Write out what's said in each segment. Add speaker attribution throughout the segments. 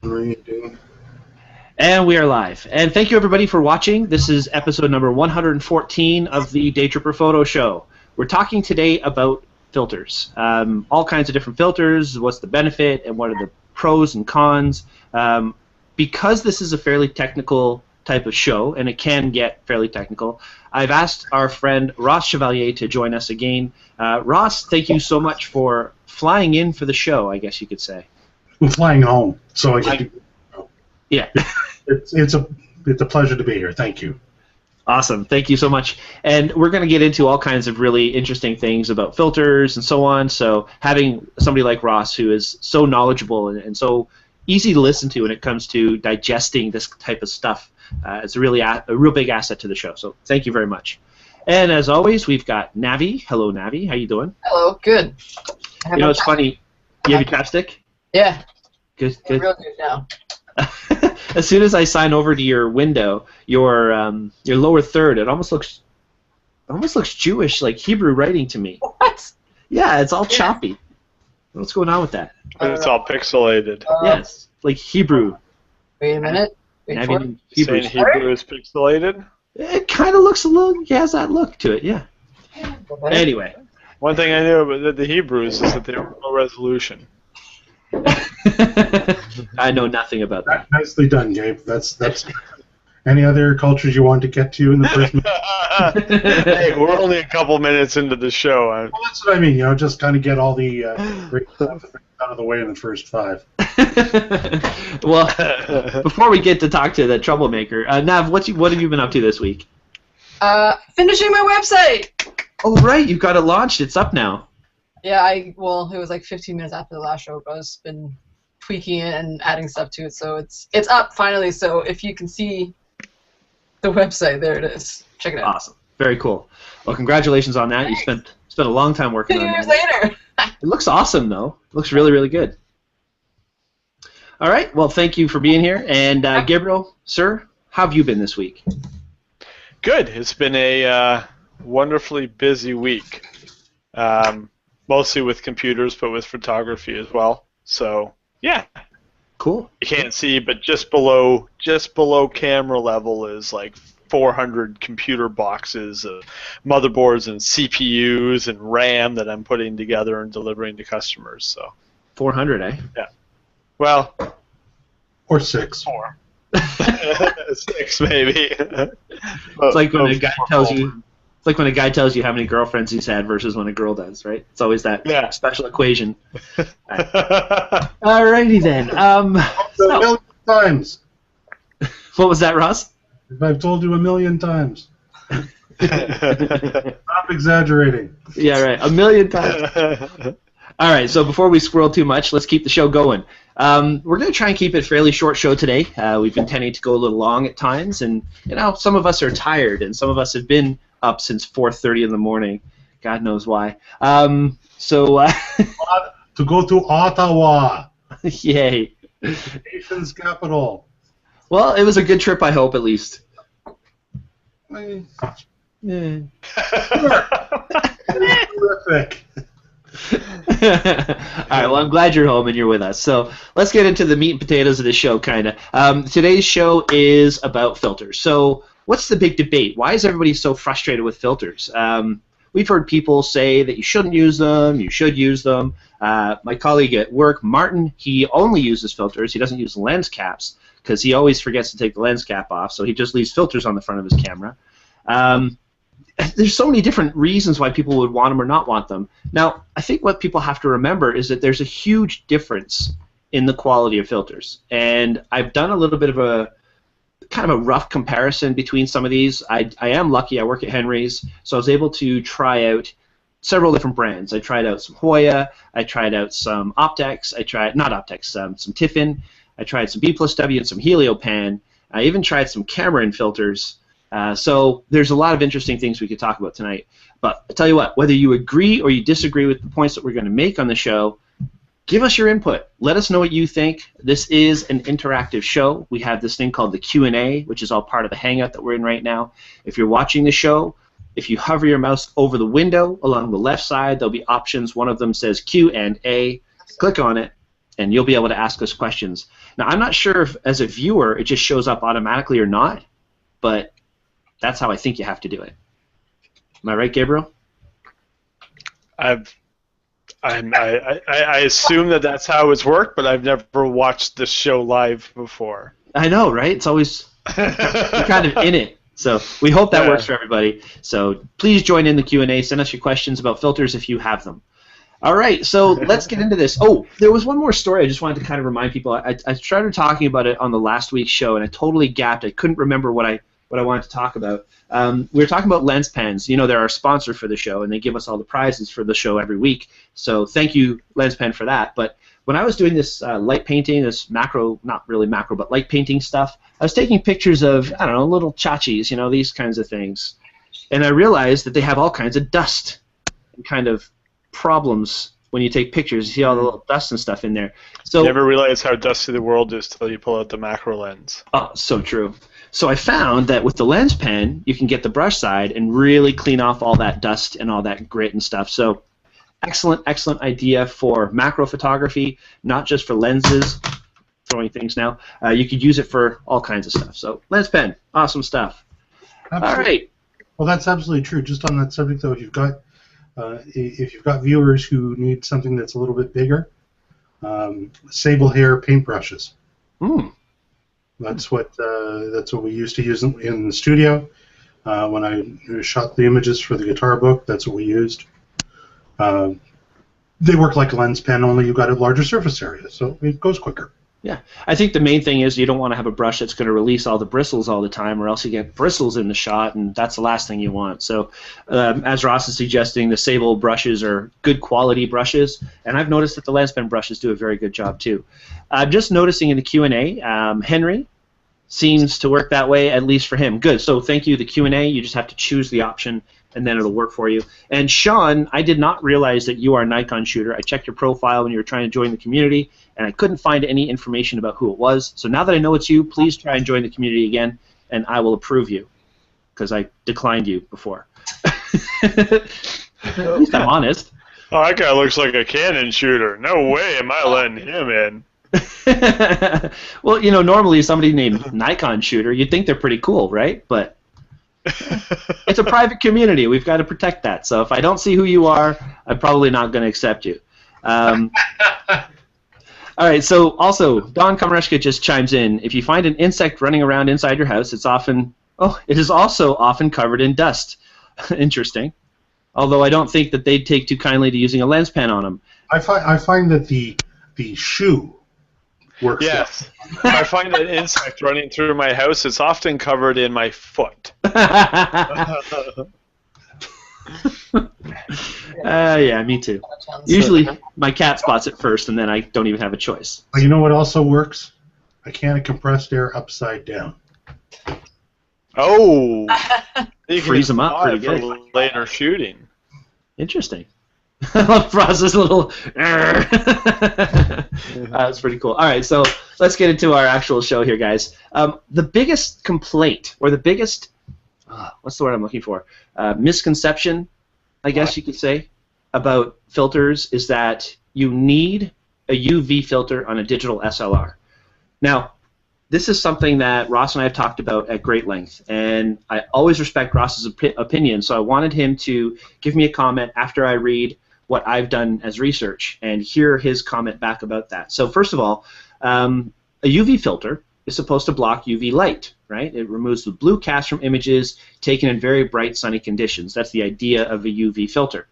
Speaker 1: Reading.
Speaker 2: And we are live. And thank you everybody for watching. This is episode number 114 of the Daytripper Photo Show. We're talking today about filters. All kinds of different filters, what's the benefit, and what are the pros and cons. Because this is a fairly technical type of show, and it can get fairly technical, I've asked our friend Ross Chevalier to join us again. Ross, thank you so much for flying in for the show, I guess you could say.
Speaker 1: I'm flying home, so I get to.
Speaker 2: Yeah.
Speaker 1: It's a pleasure to be here. Thank you.
Speaker 2: Awesome. Thank you so much. And we're going to get into all kinds of really interesting things about filters and so on. So having somebody like Ross who is so knowledgeable and so easy to listen to when it comes to digesting this type of stuff is really a real big asset to the show. So thank you very much. And as always, we've got Navi. Hello, Navi. How you doing?
Speaker 3: Hello. Good.
Speaker 2: You know, it's funny. You have your chapstick?
Speaker 3: Yeah.
Speaker 2: Good.
Speaker 3: I'm real good now.
Speaker 2: As soon as I sign over to your window, your lower third, it almost looks Jewish, like Hebrew writing to me.
Speaker 3: What?
Speaker 2: Yeah, it's all choppy. What's going on with that?
Speaker 4: It's all pixelated.
Speaker 2: Yes, like Hebrew.
Speaker 3: Wait a minute. Wait for it.
Speaker 2: Hebrew.
Speaker 4: Saying Hebrew is pixelated?
Speaker 2: It kind of looks a little. It has that look to it. Yeah. Anyway.
Speaker 4: One thing I knew about the Hebrews is that they were low resolution.
Speaker 2: I know nothing about that.
Speaker 1: Nicely done, Gabe. That's. Any other cultures you want to get to in the first minute?
Speaker 4: Hey, we're only a couple minutes into the show.
Speaker 1: Well, that's what I mean. You know, just kind of get all the great stuff out of the way in the first 5.
Speaker 2: Well, before we get to talk to the troublemaker, Nav, what have you been up to this week?
Speaker 3: Finishing my website.
Speaker 2: Oh, right, you've got it launched. It's up now.
Speaker 3: Yeah, well, it was like 15 minutes after the last show, but I've just been tweaking it and adding stuff to it, so it's up finally. So if you can see the website, there it is. Check it out.
Speaker 2: Awesome. Very cool. Well, congratulations on that.
Speaker 3: Thanks.
Speaker 2: You spent a long time working
Speaker 3: 2
Speaker 2: on
Speaker 3: years
Speaker 2: that.
Speaker 3: later.
Speaker 2: It looks awesome, though. It looks really, really good. All right. Well, thank you for being here. And Gabriel, sir, how have you been this week?
Speaker 4: Good. It's been a wonderfully busy week. Mostly with computers, but with photography as well. So, yeah.
Speaker 2: Cool.
Speaker 4: You can't see, but just below camera level is like 400 computer boxes of motherboards and CPUs and RAM that I'm putting together and delivering to customers. So 400,
Speaker 2: eh?
Speaker 4: Yeah. Well,
Speaker 1: or 6.
Speaker 4: 4. 6 maybe.
Speaker 2: It's like when a guy tells you. It's like when a guy tells you how many girlfriends he's had versus when a girl does, right? It's always that special equation. Alrighty then.
Speaker 1: A million times.
Speaker 2: What was that, Ross?
Speaker 1: I've told you 1,000,000 times. Stop exaggerating.
Speaker 2: Yeah, right. 1,000,000 times. All right, so before we squirrel too much, let's keep the show going. We're going to try and keep it a fairly short show today. We've been tending to go a little long at times, and some of us are tired, and some of us have been up since 4:30 in the morning. God knows why. To
Speaker 1: go to Ottawa.
Speaker 2: Yay.
Speaker 1: Nation's capital.
Speaker 2: Well, it was a good trip, I hope, at least.
Speaker 1: Yeah. Terrific.
Speaker 2: All right, well, I'm glad you're home and you're with us. So let's get into the meat and potatoes of the show, kind of. Today's show is about filters. So what's the big debate? Why is everybody so frustrated with filters? We've heard people say that you shouldn't use them, you should use them. My colleague at work, Martin, he only uses filters. He doesn't use lens caps because he always forgets to take the lens cap off, so he just leaves filters on the front of his camera. There's so many different reasons why people would want them or not want them. Now, I think what people have to remember is that there's a huge difference in the quality of filters. And I've done a little bit of a kind of a rough comparison between some of these. I am lucky. I work at Henry's, so I was able to try out several different brands. I tried out some Hoya. I tried out some Optex. Some Tiffin. I tried some B+W and some Heliopan. I even tried some Cameron filters. So there's a lot of interesting things we could talk about tonight. But I tell you what, whether you agree or you disagree with the points that we're going to make on the show, give us your input. Let us know what you think. This is an interactive show. We have this thing called the Q&A, which is all part of the Hangout that we're in right now. If you're watching the show, if you hover your mouse over the window along the left side, there'll be options. One of them says Q&A. Click on it. and you'll be able to ask us questions. Now, I'm not sure if, as a viewer, it just shows up automatically or not, but that's how I think you have to do it. Am I right, Gabriel?
Speaker 4: I assume that that's how it's worked, but I've never watched this show live before.
Speaker 2: I know, right? It's always you're kind of in it. So we hope that works for everybody. So please join in the Q&A. Send us your questions about filters if you have them. All right, so let's get into this. Oh, there was one more story I just wanted to kind of remind people. I started talking about it on the last week's show, and I totally gapped. I couldn't remember what I wanted to talk about. We were talking about lens pens. You know, they're our sponsor for the show, and they give us all the prizes for the show every week. So thank you, Lens Pen, for that. But when I was doing this light painting, this macro, not really macro, but light painting stuff, I was taking pictures of, I don't know, little chachis, you know, these kinds of things. And I realized that they have all kinds of dust and kind of problems when you take pictures. You see all the little dust and stuff in there. So
Speaker 4: you never realize how dusty the world is till you pull out the macro lens.
Speaker 2: Oh, so true. So I found that with the lens pen, you can get the brush side and really clean off all that dust and all that grit and stuff. So excellent, excellent idea for macro photography, not just for lenses, throwing things now. You could use it for all kinds of stuff. So lens pen, awesome stuff.
Speaker 1: Absolutely.
Speaker 2: All right.
Speaker 1: Well, that's absolutely true. Just on that subject, though, if you've got viewers who need something that's a little bit bigger, sable hair paintbrushes. That's what we used to use in the studio. When I shot the images for the guitar book, that's what we used. They work like a lens pen, only you've got a larger surface area, so it goes quicker.
Speaker 2: Yeah, I think the main thing is you don't want to have a brush that's going to release all the bristles all the time, or else you get bristles in the shot, and that's the last thing you want. So, as Ross is suggesting, the sable brushes are good quality brushes, and I've noticed that the lens pen brushes do a very good job too. I'm just noticing in the Q&A, Henry seems to work that way, at least for him. Good. So thank you. The Q&A, you just have to choose the option, and then it'll work for you. And Sean, I did not realize that you are a Nikon shooter. I checked your profile when you were trying to join the community, and I couldn't find any information about who it was. So now that I know it's you, please try and join the community again, and I will approve you, because I declined you before. At least I'm honest.
Speaker 4: Oh, that guy looks like a Canon shooter. No way am I letting him in.
Speaker 2: Well, you know, normally somebody named Nikon shooter, you'd think they're pretty cool, right? But it's a private community. We've got to protect that. So if I don't see who you are, I'm probably not going to accept you. All right, so also, Don Komareshka just chimes in. If you find an insect running around inside your house, it is also often covered in dust. Interesting. Although I don't think that they'd take too kindly to using a lens pen on them.
Speaker 1: I find that the shoe works.
Speaker 4: Yes. I find an insect running through my house, it's often covered in my foot.
Speaker 2: Yeah, me too. Usually my cat spots it first, and then I don't even have a choice.
Speaker 1: You know what also works? A can of compressed air upside down.
Speaker 4: Oh! You can
Speaker 2: freeze them up pretty good
Speaker 4: for later shooting.
Speaker 2: Interesting. I love Ross's little. That's pretty cool. All right, so let's get into our actual show here, guys. The biggest complaint, or the biggest, what's the word I'm looking for? Misconception, I guess you could say, about filters is that you need a UV filter on a digital SLR. Now, this is something that Ross and I have talked about at great length, and I always respect Ross's opinion, so I wanted him to give me a comment after I read what I've done as research and hear his comment back about that. So first of all, a UV filter is supposed to block UV light, right? It removes the blue cast from images taken in very bright sunny conditions. That's the idea of a UV filter.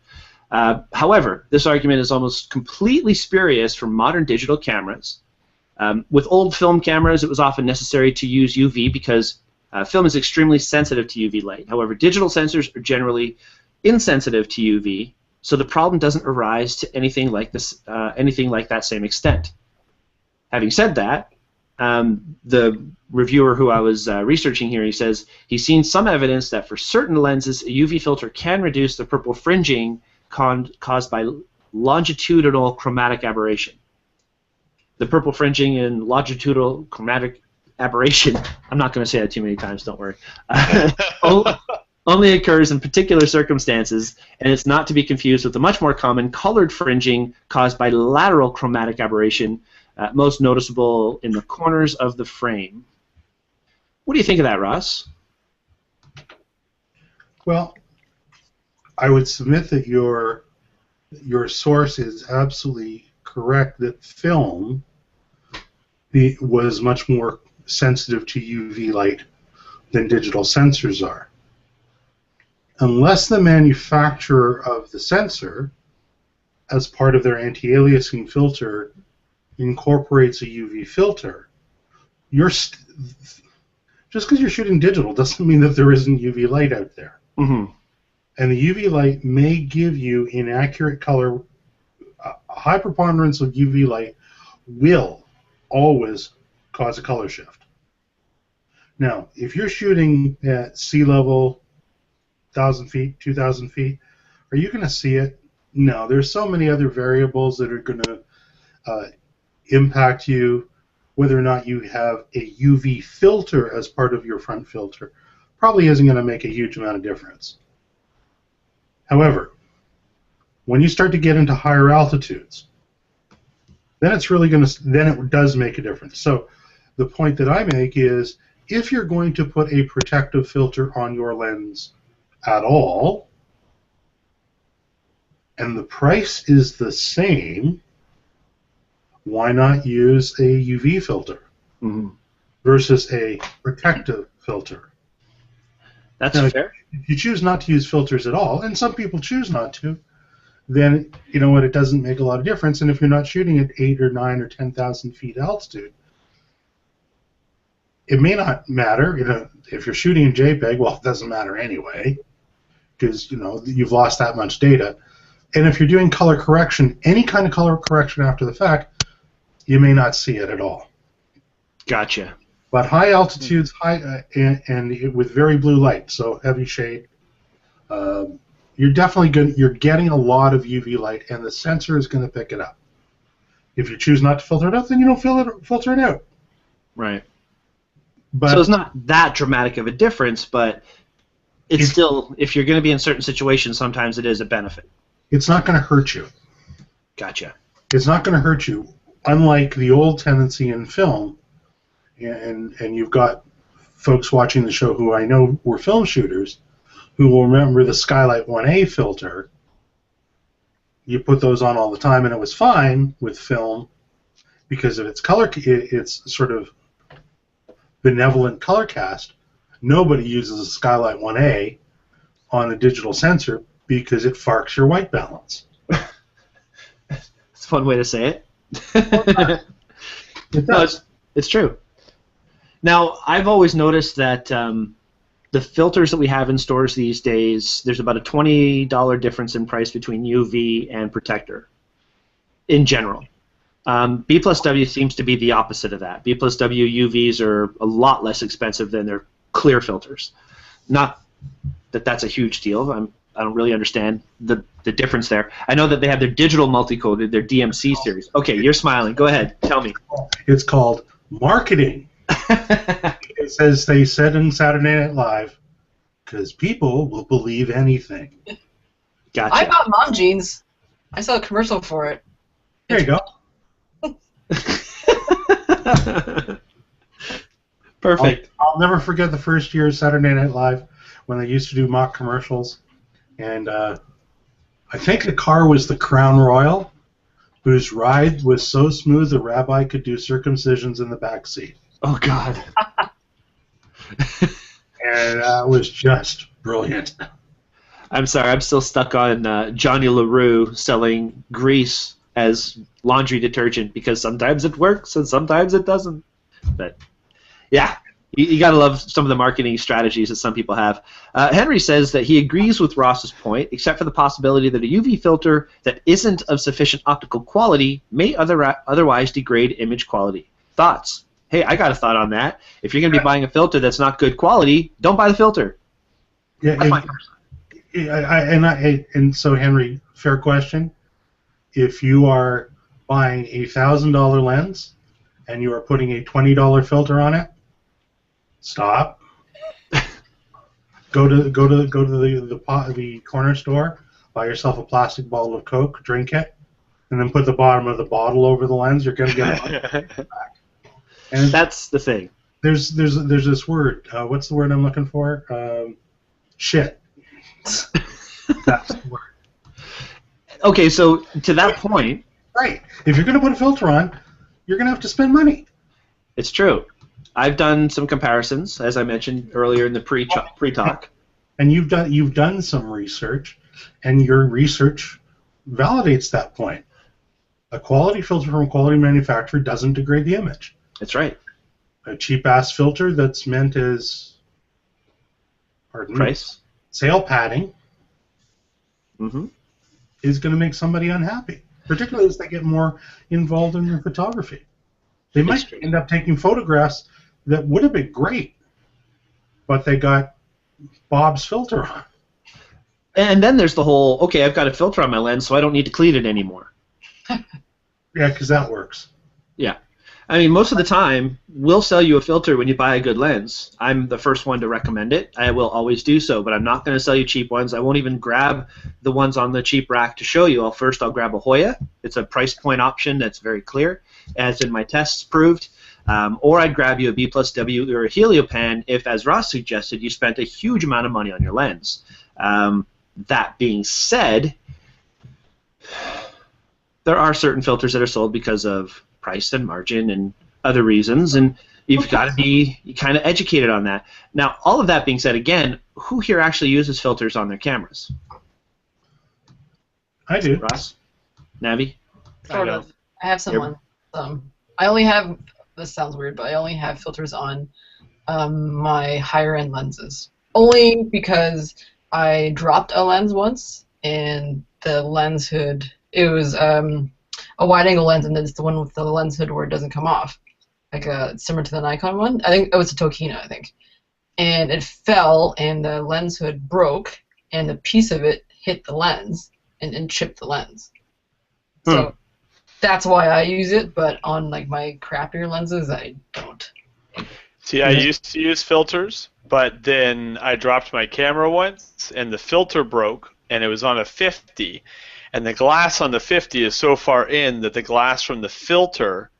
Speaker 2: However, this argument is almost completely spurious for modern digital cameras. With old film cameras, it was often necessary to use UV because film is extremely sensitive to UV light. However, digital sensors are generally insensitive to UV, so the problem doesn't arise to anything like that same extent. Having said that, the reviewer who I was researching here, he says he's seen some evidence that for certain lenses, a UV filter can reduce the purple fringing caused by longitudinal chromatic aberration. The purple fringing and longitudinal chromatic aberration, I'm not going to say that too many times, don't worry, only occurs in particular circumstances, and it's not to be confused with the much more common colored fringing caused by lateral chromatic aberration, most noticeable in the corners of the frame. What do you think of that, Ross?
Speaker 1: Well, I would submit that your source is absolutely correct, that film was much more sensitive to UV light than digital sensors are. Unless the manufacturer of the sensor, as part of their anti-aliasing filter, incorporates a UV filter, just because you're shooting digital doesn't mean that there isn't UV light out there.
Speaker 2: Mm-hmm.
Speaker 1: And the UV light may give you inaccurate color. A high preponderance of UV light will always cause a color shift. Now, if you're shooting at sea level, 1,000 feet, 2,000 feet, are you going to see it? No. There's so many other variables that are going to impact you. Whether or not you have a UV filter as part of your front filter probably isn't going to make a huge amount of difference. However, when you start to get into higher altitudes, then it does make a difference. So the point that I make is, if you're going to put a protective filter on your lens at all, and the price is the same, why not use a UV filter versus a protective filter?
Speaker 2: That's fair.
Speaker 1: If you choose not to use filters at all, and some people choose not to, then you know what, it doesn't make a lot of difference. And if you're not shooting at 8 or 9 or 10,000 feet altitude, it may not matter. You know, if you're shooting in JPEG, well, it doesn't matter anyway, because you've lost that much data. And if you're doing color correction, any kind of color correction after the fact, you may not see it at all.
Speaker 2: Gotcha.
Speaker 1: But high altitudes, and with very blue light, so heavy shade, you're definitely you're getting a lot of UV light, and the sensor is going to pick it up. If you choose not to filter it out, then you don't filter it out.
Speaker 2: Right.
Speaker 1: But
Speaker 2: so it's not that dramatic of a difference, but it's still, if you're going to be in certain situations, sometimes it is a benefit.
Speaker 1: It's not going to hurt you.
Speaker 2: Gotcha.
Speaker 1: It's not going to hurt you, unlike the old tendency in film, and you've got folks watching the show who I know were film shooters who will remember the Skylight 1A filter. You put those on all the time, and it was fine with film because of its color, its sort of benevolent color cast. Nobody uses a Skylight 1A on a digital sensor because it farks your white balance.
Speaker 2: It's a fun way to say it.
Speaker 1: It does.
Speaker 2: No, it's true. Now, I've always noticed that the filters that we have in stores these days, there's about a $20 difference in price between UV and protector in general. B plus W seems to be the opposite of that. B plus W UVs are a lot less expensive than their clear filters. Not that that's a huge deal. I don't really understand the difference there. I know that they have their digital multi-coded, their DMC series. Okay, you're smiling. Go ahead. Tell me.
Speaker 1: It's called marketing. It says they said in Saturday Night Live, because people will believe anything.
Speaker 2: Gotcha.
Speaker 3: I bought mom jeans. I saw a commercial for it.
Speaker 1: There you go.
Speaker 2: Perfect.
Speaker 1: I'll never forget the first year of Saturday Night Live when they used to do mock commercials, and I think the car was the Crown Royal, whose ride was so smooth the rabbi could do circumcisions in the back seat.
Speaker 2: Oh, God.
Speaker 1: And that was just brilliant.
Speaker 2: I'm sorry, I'm still stuck on Johnny LaRue selling grease as laundry detergent because sometimes it works and sometimes it doesn't. But, yeah, you got to love some of the marketing strategies that some people have. Henry says that he agrees with Ross's point, except for the possibility that a UV filter that isn't of sufficient optical quality may otherwise degrade image quality. Thoughts? Hey, I got a thought on that. If you're going to be buying a filter that's not good quality, don't buy the filter.
Speaker 1: Yeah, and so, Henry, fair question. If you are buying a $1,000 lens and you are putting a $20 filter on it, stop. Go to the corner store, buy yourself a plastic bottle of Coke, drink it, and then put the bottom of the bottle over the lens, you're going to get it back. And
Speaker 2: that's the thing.
Speaker 1: There's this word. What's the word I'm looking for? Shit. That's the word.
Speaker 2: Okay, so to that point...
Speaker 1: Right. If you're going to put a filter on, you're going to have to spend money.
Speaker 2: It's true. I've done some comparisons, as I mentioned earlier in the pre-talk.
Speaker 1: And you've done some research, and your research validates that point. A quality filter from a quality manufacturer doesn't degrade the image.
Speaker 2: That's right.
Speaker 1: A cheap-ass filter that's meant as
Speaker 2: price
Speaker 1: sale padding is going to make somebody unhappy, particularly as they get more involved in their photography. They might end up taking photographs that would have been great, but they got Bob's filter on.
Speaker 2: And then there's the whole, okay, I've got a filter on my lens, so I don't need to clean it anymore.
Speaker 1: Yeah, because that works.
Speaker 2: Yeah. I mean, most of the time, we'll sell you a filter when you buy a good lens. I'm the first one to recommend it. I will always do so, but I'm not going to sell you cheap ones. I won't even grab the ones on the cheap rack to show you. I'll grab a Hoya. It's a price point option that's very clear, as in my tests proved. Or I'd grab you a B+W or a Heliopan if, as Ross suggested, you spent a huge amount of money on your lens. That being said, there are certain filters that are sold because of price and margin and other reasons, and you've got to be kind of educated on that. Now, all of that being said, again, who here actually uses filters on their cameras?
Speaker 1: I do.
Speaker 2: Ross? Navi?
Speaker 3: Sort of. I have someone. I only have, this sounds weird, but I only have filters on my higher-end lenses. Only because I dropped a lens once, and the lens hood, it was a wide-angle lens, and then it's the one with the lens hood where it doesn't come off, like similar to the Nikon one. I think it was a Tokina, I think. And it fell, and the lens hood broke, and a piece of it hit the lens and chipped the lens. So that's why I use it, but on like my crappier lenses, I don't.
Speaker 4: See, I used to use filters, but then I dropped my camera once, and the filter broke, and it was on a 50. And the glass on the 50 is so far in that the glass from the filter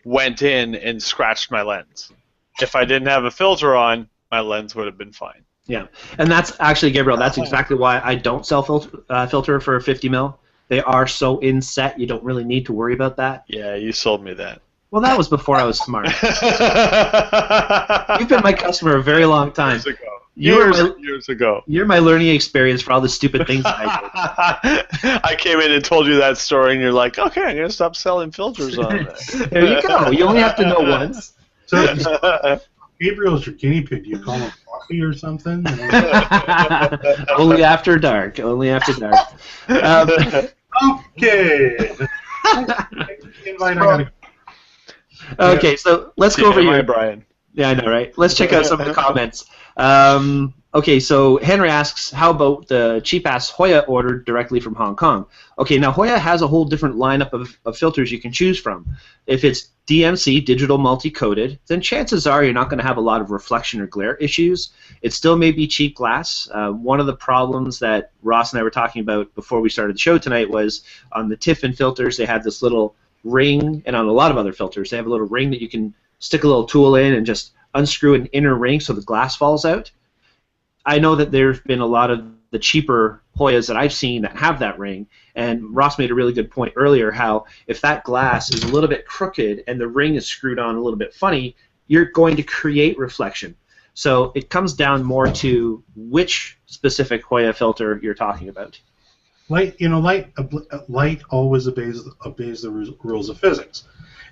Speaker 4: went in and scratched my lens. If I didn't have a filter on, my lens would have been fine.
Speaker 2: Yeah, and that's actually, Gabriel, that's exactly why I don't sell filter for a 50 mil. They are so inset, you don't really need to worry about that.
Speaker 4: Yeah, you sold me that.
Speaker 2: Well, that was before I was smart. You've been my customer a very long time.
Speaker 4: Years ago.
Speaker 2: You're my learning experience for all the stupid things that I
Speaker 4: did. I came in and told you that story, and you're like, okay, I'm going to stop selling filters on it.
Speaker 2: There you go. You only have to know once.
Speaker 1: So, Gabriel's your guinea pig. Do you call him Coffee or something?
Speaker 2: Only after dark. Only after dark.
Speaker 1: Okay.
Speaker 2: Okay, so let's go over here.
Speaker 4: Brian.
Speaker 2: Yeah, I know, right? Let's check out some of the comments. Okay, so Henry asks, how about the cheap-ass Hoya ordered directly from Hong Kong? Okay, now Hoya has a whole different lineup of filters you can choose from. If it's DMC, digital multi-coated, then chances are you're not going to have a lot of reflection or glare issues. It still may be cheap glass. One of the problems that Ross and I were talking about before we started the show tonight was on the Tiffin filters, they have this little ring, and on a lot of other filters, they have a little ring that you can stick a little tool in and just unscrew an inner ring so the glass falls out. I know that there have been a lot of the cheaper Hoyas that I've seen that have that ring, and Ross made a really good point earlier how if that glass is a little bit crooked and the ring is screwed on a little bit funny, you're going to create reflection. So it comes down more to which specific Hoya filter you're talking about.
Speaker 1: Light always obeys the rules of physics.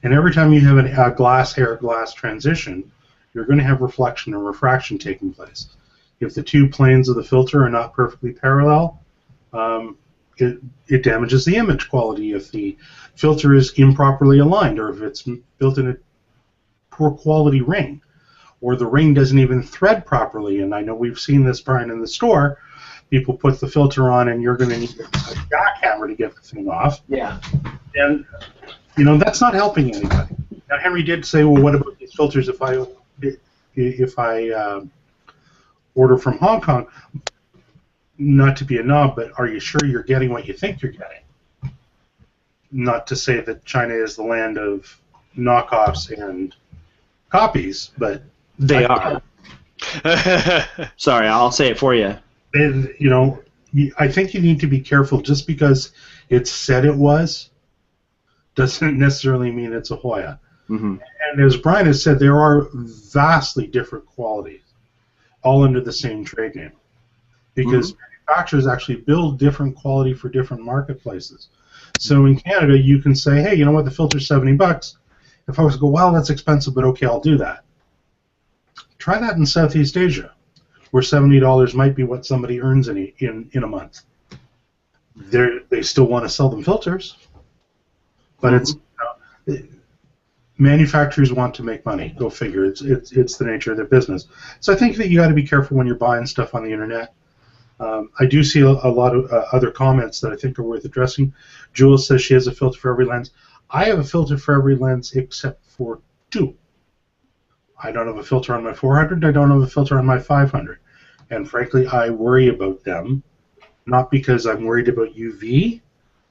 Speaker 1: And every time you have a glass-hair-glass transition, you're going to have reflection and refraction taking place. If the two planes of the filter are not perfectly parallel, it damages the image quality. If the filter is improperly aligned, or if it's built in a poor quality ring, or the ring doesn't even thread properly, and I know we've seen this, Brian, in the store, people put the filter on and you're going to need a jackhammer to get the thing off.
Speaker 2: Yeah.
Speaker 1: And, that's not helping anybody. Now, Henry did say, well, what about these filters if I order from Hong Kong? Not to be a knob, but are you sure you're getting what you think you're getting? not to say that China is the land of knockoffs and copies, but
Speaker 2: they are. Sorry, I'll say it for you.
Speaker 1: And, I think you need to be careful. Just because it said it was doesn't necessarily mean it's a Hoya.
Speaker 2: Mm-hmm.
Speaker 1: And as Bryan has said, there are vastly different qualities, all under the same trade name, because manufacturers actually build different quality for different marketplaces. So in Canada, you can say, hey, you know what, the filter's $70. And folks go, well, that's expensive, but okay, I'll do that. Try that in Southeast Asia, where $70 might be what somebody earns in a month. They still want to sell them filters, but it's manufacturers want to make money. Go figure. It's the nature of their business. So I think that you got to be careful when you're buying stuff on the internet. I do see a lot of other comments that I think are worth addressing. Jules says she has a filter for every lens. I have a filter for every lens except for 2. I don't have a filter on my 400. I don't have a filter on my 500. And frankly, I worry about them, not because I'm worried about UV.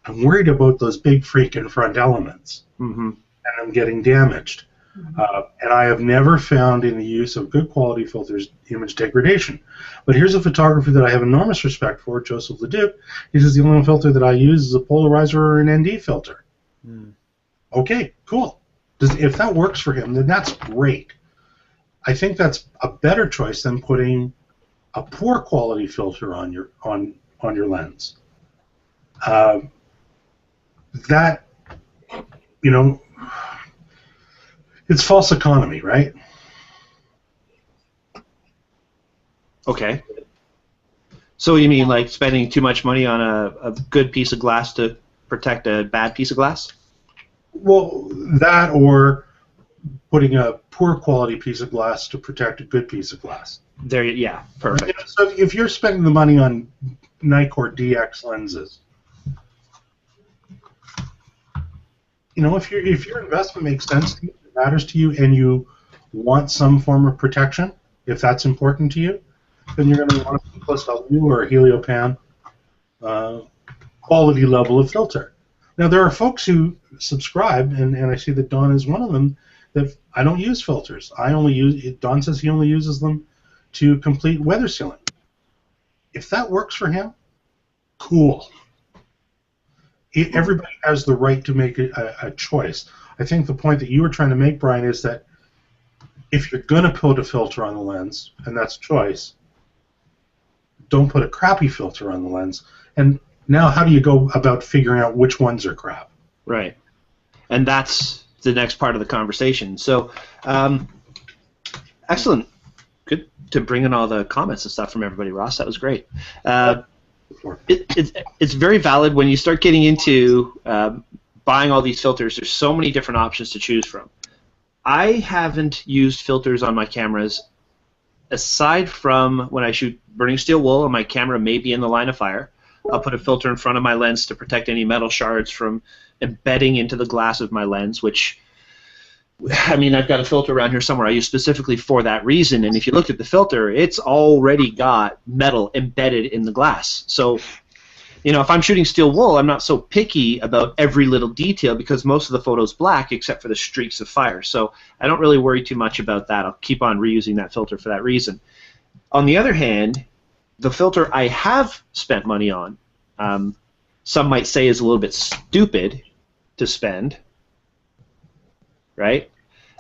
Speaker 1: I'm worried about those big freaking front elements.
Speaker 2: Mm-hmm.
Speaker 1: And I'm getting damaged. And I have never found in the use of good quality filters image degradation. But here's a photographer that I have enormous respect for, Joseph Leduc. He says the only filter that I use is a polarizer or an ND filter. Okay, cool. If that works for him, then that's great. I think that's a better choice than putting a poor quality filter on your lens. That, it's false economy, right?
Speaker 2: Okay. So you mean like spending too much money on a good piece of glass to protect a bad piece of glass?
Speaker 1: Well, that or putting a poor quality piece of glass to protect a good piece of glass.
Speaker 2: Yeah, perfect.
Speaker 1: So if you're spending the money on Nikkor DX lenses, if your investment makes sense to you, it matters to you, and you want some form of protection, if that's important to you, then you're going to want a Plus W or a Heliopan quality level of filter. Now, there are folks who subscribe, and I see that Don is one of them, that I don't use filters. Don says he only uses them to complete weather sealing. If that works for him, cool. Everybody has the right to make a choice. I think the point that you were trying to make, Bryan, is that if you're going to put a filter on the lens, and that's choice, don't put a crappy filter on the lens. And now how do you go about figuring out which ones are crap?
Speaker 2: Right. And that's the next part of the conversation. So, excellent. Good to bring in all the comments and stuff from everybody, Ross. That was great. It's very valid when you start getting into buying all these filters. There's so many different options to choose from. I haven't used filters on my cameras aside from when I shoot burning steel wool and my camera may be in the line of fire. I'll put a filter in front of my lens to protect any metal shards from embedding into the glass of my lens, which, I've got a filter around here somewhere I use specifically for that reason, and if you look at the filter, it's already got metal embedded in the glass. So, if I'm shooting steel wool, I'm not so picky about every little detail because most of the photo's black except for the streaks of fire. So I don't really worry too much about that. I'll keep on reusing that filter for that reason. On the other hand, the filter I have spent money on, some might say is a little bit stupid to spend, right?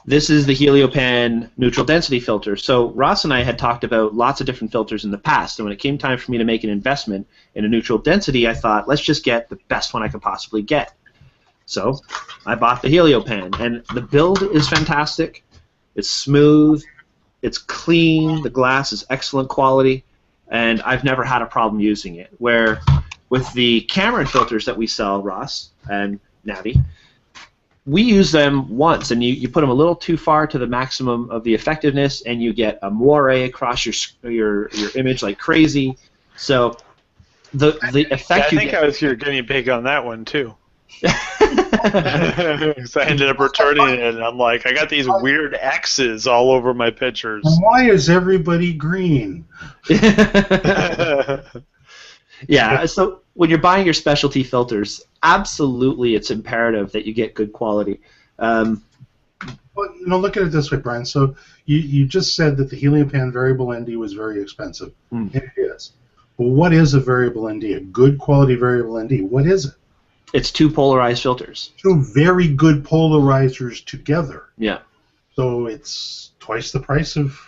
Speaker 2: This is the Heliopan neutral density filter. So Ross and I had talked about lots of different filters in the past, and when it came time for me to make an investment in a neutral density, I thought, let's just get the best one I could possibly get. So I bought the Heliopan, and the build is fantastic. It's smooth, it's clean, the glass is excellent quality, and I've never had a problem using it. Where with the Cameron filters that we sell, Ross and Navi, we use them once, and you put them a little too far to the maximum of the effectiveness, and you get a moire across your image like crazy. So the effect you get...
Speaker 4: I was your guinea pig on that one too. Because I ended up returning it, and I'm like, I got these weird X's all over my pictures.
Speaker 1: Why is everybody green?
Speaker 2: Yeah, so when you're buying your specialty filters, absolutely it's imperative that you get good quality.
Speaker 1: Well, look at it this way, Brian. So you just said that the helium pan variable ND was very expensive.
Speaker 2: Mm.
Speaker 1: It is. Well, what is a variable ND? A good quality variable ND. What is it?
Speaker 2: It's 2 polarized filters.
Speaker 1: 2 very good polarizers together.
Speaker 2: Yeah.
Speaker 1: So it's twice the price of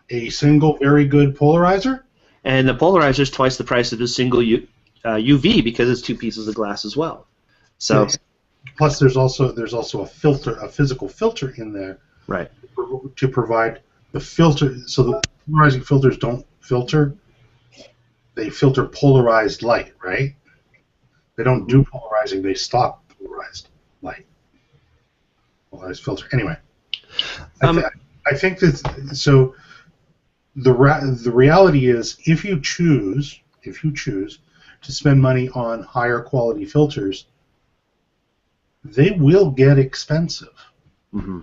Speaker 1: a single very good polarizer?
Speaker 2: And the polarizer is twice the price of a single UV because it's 2 pieces of glass as well. So.
Speaker 1: Yeah. Plus, there's also a filter, a physical filter in there,
Speaker 2: Right,
Speaker 1: to provide the filter. So the polarizing filters don't filter; they filter polarized light, right? They don't do polarizing; they stop polarized light. Polarized filter. Anyway, I think that so. The reality is, if you choose to spend money on higher quality filters, they will get expensive.
Speaker 2: Mm-hmm.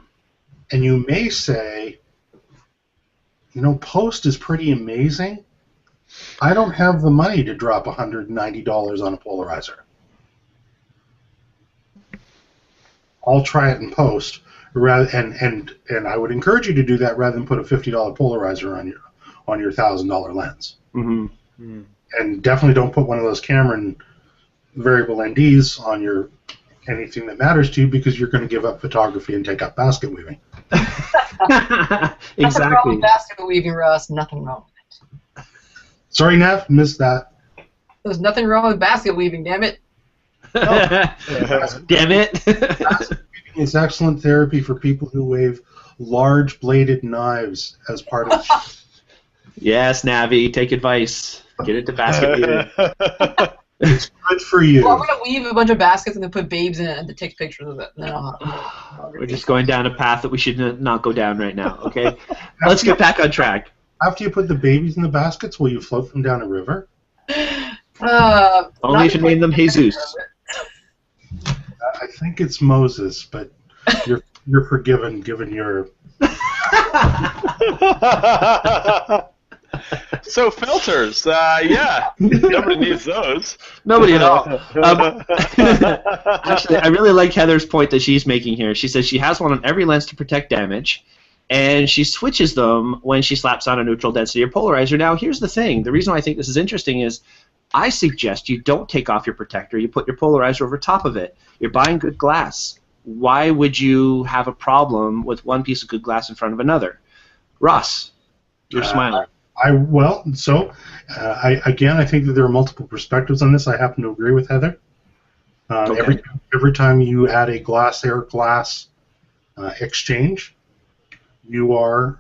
Speaker 1: And you may say, Post is pretty amazing. I don't have the money to drop $190 on a polarizer. I'll try it in Post, and I would encourage you to do that rather than put a $50 polarizer on your $1,000 lens.
Speaker 2: Mm-hmm.
Speaker 4: Mm.
Speaker 1: And definitely don't put one of those Cameron variable NDs on your anything that matters to you, because you're going to give up photography and take up basket weaving.
Speaker 2: Exactly.
Speaker 3: Nothing wrong with basket weaving, Russ. Nothing wrong with it.
Speaker 1: Sorry, Nev, missed that.
Speaker 3: There's nothing wrong with basket weaving, damn it.
Speaker 2: Damn it.
Speaker 1: Basket weaving is excellent therapy for people who wave large bladed knives as part of.
Speaker 2: Yes, Navi, take advice. Get into basket weaving.
Speaker 1: It's good for you.
Speaker 3: Well, I'm going to weave a bunch of baskets and then put babes in it and to take pictures of it. No.
Speaker 2: We're just going down a path that we should not go down right now, okay? Let's get back on track.
Speaker 1: After you put the babies in the baskets, will you float them down a river?
Speaker 2: Only if you name them Jesus.
Speaker 1: I think it's Moses, but you're forgiven given your...
Speaker 4: So filters, yeah, nobody needs those.
Speaker 2: Nobody at all. Actually, I really like Heather's point that she's making here. She says she has one on every lens to protect damage, and she switches them when she slaps on a neutral density or polarizer. Now, here's the thing. The reason why I think this is interesting is I suggest you don't take off your protector. You put your polarizer over top of it. You're buying good glass. Why would you have a problem with one piece of good glass in front of another? Ross, you're smiling.
Speaker 1: I think that there are multiple perspectives on this. I happen to agree with Heather.
Speaker 2: Okay.
Speaker 1: Every time you add a glass-air-glass exchange, you are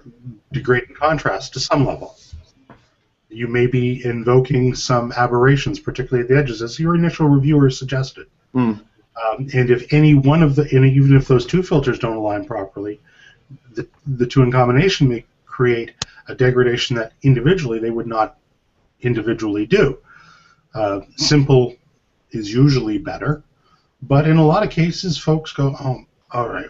Speaker 1: degrading contrast to some level. You may be invoking some aberrations, particularly at the edges, as your initial reviewer suggested.
Speaker 2: Mm.
Speaker 1: And if any one of even if those 2 filters don't align properly, the 2 in combination may create a degradation that individually they would not individually do. Simple is usually better, but in a lot of cases, folks go, "Oh, all right,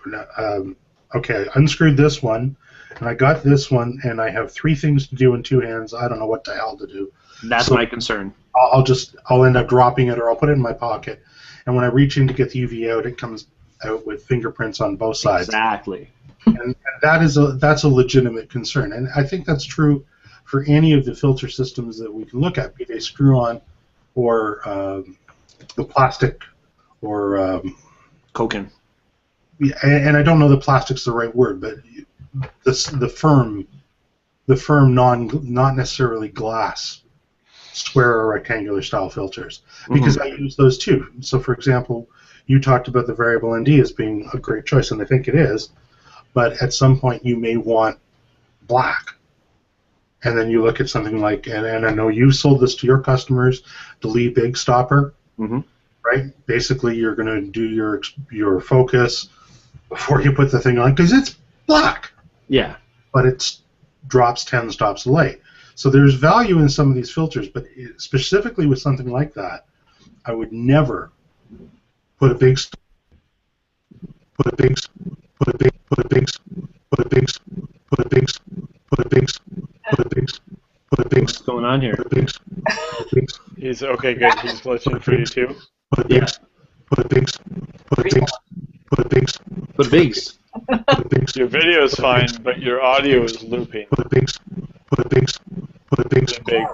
Speaker 1: okay, I unscrewed this one, and I got this one, and I have 3 things to do in 2 hands. I don't know what the hell to do."
Speaker 2: That's my concern.
Speaker 1: I'll end up dropping it, or I'll put it in my pocket, and when I reach in to get the UV out, it comes out with fingerprints on both sides.
Speaker 2: Exactly.
Speaker 1: And that's a legitimate concern, and I think that's true for any of the filter systems that we can look at, be they screw-on or the plastic or
Speaker 2: Koken.
Speaker 1: And I don't know that plastic's the right word, but the firm not necessarily glass square or rectangular style filters, because I use those too. So, for example, you talked about the variable ND as being a great choice, and I think it is. But at some point you may want black. And then you look at something like, and I know you've sold this to your customers, the Lee Big Stopper, right? Basically you're going to do your focus before you put the thing on, because it's black.
Speaker 2: Yeah.
Speaker 1: But it drops 10 stops of light. So there's value in some of these filters, but specifically with something like that, I would never put a big
Speaker 2: What's going on here?
Speaker 4: He's okay. Good. He's glitching for you too.
Speaker 2: Yeah.
Speaker 1: Put bigs.
Speaker 4: Your video is fine, but your audio is looping.
Speaker 1: Put bigs.
Speaker 4: Big.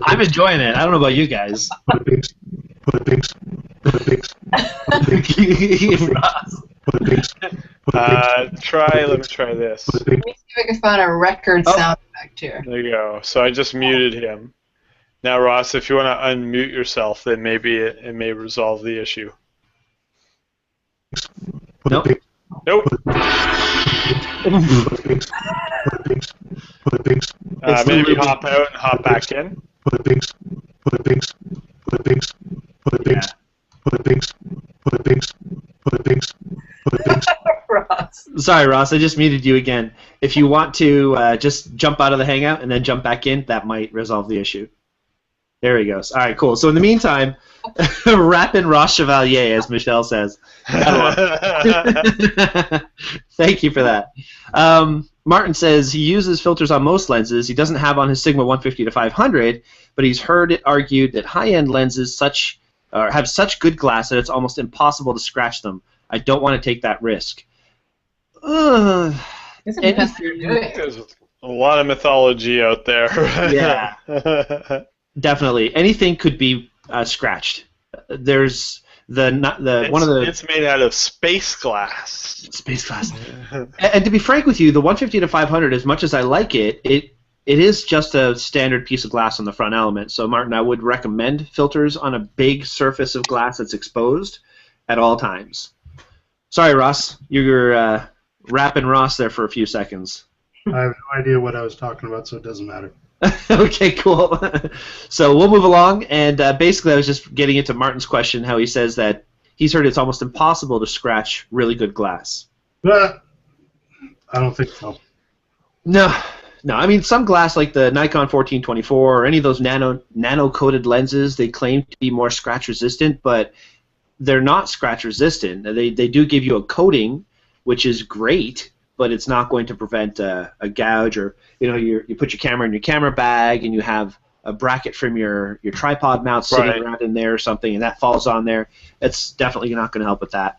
Speaker 2: I'm enjoying it. I don't know about you guys.
Speaker 1: Put bigs.
Speaker 2: Ross.
Speaker 4: Let me try this.
Speaker 3: Let me see if I can find a record sound effect here.
Speaker 4: There you go. So I just muted him. Now, Ross, if you want to unmute yourself, then maybe it may resolve the issue.
Speaker 2: Nope.
Speaker 4: Maybe hop out and hop back in.
Speaker 3: Ross.
Speaker 2: Sorry, Ross. I just muted you again. If you want to just jump out of the Hangout and then jump back in, that might resolve the issue. There he goes. All right, cool. So in the meantime, rapping Ross Chevalier, as Michelle says. Thank you for that. Martin says he uses filters on most lenses. He doesn't have on his Sigma 150 to 500, but he's heard it argued that high-end lenses have such good glass that it's almost impossible to scratch them. I don't want to take that risk.
Speaker 4: There's a lot of mythology out there.
Speaker 2: Yeah. Definitely, anything could be scratched. There's it's
Speaker 4: made out of space glass.
Speaker 2: Space glass. And to be frank with you, the 150 to 500, as much as I like it, it is just a standard piece of glass on the front element. So, Martin, I would recommend filters on a big surface of glass that's exposed at all times. Sorry, Ross, you were rapping Ross there for a few seconds.
Speaker 1: I have no idea what I was talking about, so it doesn't matter.
Speaker 2: Okay, cool. So we'll move along, and basically I was just getting into Martin's question, how he says that he's heard it's almost impossible to scratch really good glass.
Speaker 1: I don't think so.
Speaker 2: No. I mean, some glass like the Nikon 1424 or any of those nano-coated lenses, they claim to be more scratch-resistant, but they're not scratch-resistant. They do give you a coating, which is great, but it's not going to prevent a gouge, or you put your camera in your camera bag and you have a bracket from your tripod mount sitting around in there or something, and that falls on there. It's definitely not going to help with that.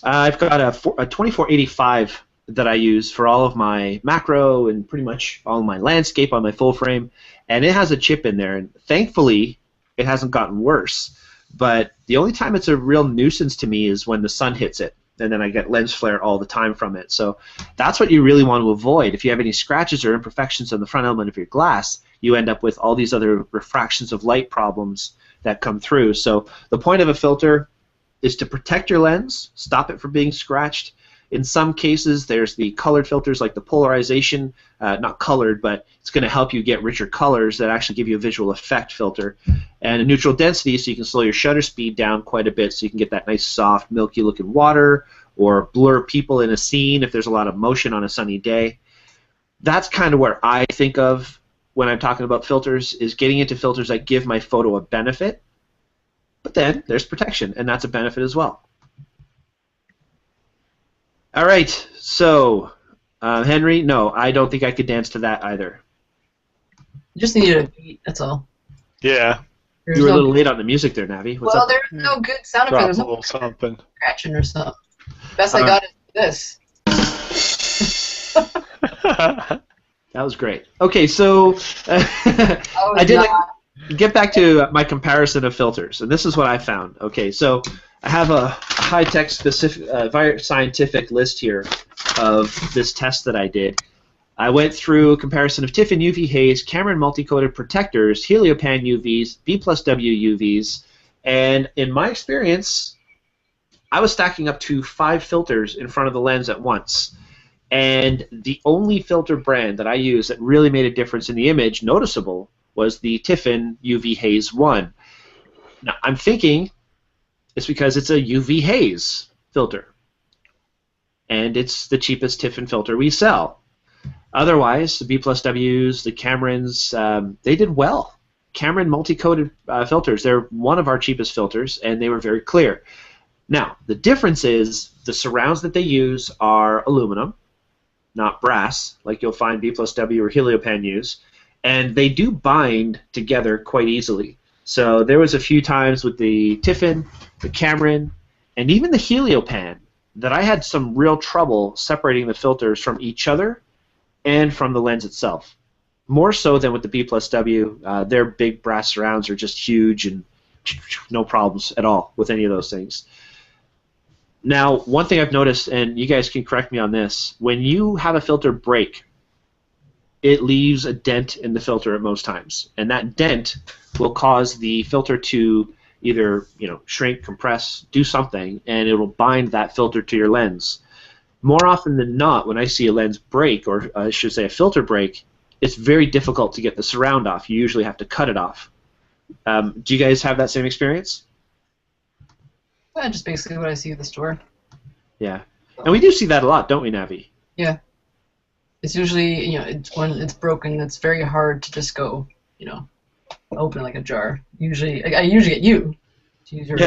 Speaker 2: I've got a 2485 that I use for all of my macro and pretty much all of my landscape on my full frame, and it has a chip in there, and thankfully it hasn't gotten worse. But the only time it's a real nuisance to me is when the sun hits it, and then I get lens flare all the time from it. So that's what you really want to avoid. If you have any scratches or imperfections on the front element of your glass, you end up with all these other refractions of light problems that come through. So the point of a filter is to protect your lens, stop it from being scratched. In some cases, there's the colored filters like the polarization, not colored, but it's going to help you get richer colors that actually give you a visual effect filter. And a neutral density, so you can slow your shutter speed down quite a bit so you can get that nice soft, milky looking water, or blur people in a scene if there's a lot of motion on a sunny day. That's kind of where I think of when I'm talking about filters, is getting into filters that give my photo a benefit, but then there's protection, and that's a benefit as well. All right, so Henry, no, I don't think I could dance to that either.
Speaker 3: You just needed a beat, that's all.
Speaker 4: Yeah.
Speaker 2: You were a little late on the music there, Navi. What's up?
Speaker 3: There's no good sound effect. There's
Speaker 4: a
Speaker 3: no
Speaker 4: little something.
Speaker 3: scratching or something. Best I got is this.
Speaker 2: That was great. Okay, so I did get back to my comparison of filters, and this is what I found. Okay, so I have a high-tech specific, very scientific list here of this test that I did. I went through a comparison of Tiffin UV haze, Cameron multi-coated protectors, Heliopan UVs, B+W UVs, and in my experience, I was stacking up to 5 filters in front of the lens at once. And the only filter brand that I used that really made a difference in the image, noticeable, was the Tiffin UV Haze 1. Now, I'm thinking it's because it's a UV haze filter, and it's the cheapest Tiffin filter we sell. Otherwise, the B+Ws, the Camerons, they did well. Cameron multi-coated filters, they're one of our cheapest filters, and they were very clear. Now, the difference is the surrounds that they use are aluminum, not brass, like you'll find B+W or Heliopan use, and they do bind together quite easily. So there was a few times with the Tiffin, the Cameron, and even the Heliopan that I had some real trouble separating the filters from each other and from the lens itself. More so than with the B+W. Their big brass surrounds are just huge and no problems at all with any of those things. Now, one thing I've noticed, and you guys can correct me on this, when you have a filter break, it leaves a dent in the filter at most times, and that dent will cause the filter to either shrink, compress, do something, and it will bind that filter to your lens. More often than not, when I see a lens break, or I should say a filter break, it's very difficult to get the surround off. You usually have to cut it off. Do you guys have that same experience?
Speaker 3: Just basically what I see at the store.
Speaker 2: Yeah, and we do see that a lot, don't we, Navi?
Speaker 3: Yeah. It's usually, when it's broken, it's very hard to just go, open like a jar. Usually, I usually get you to use your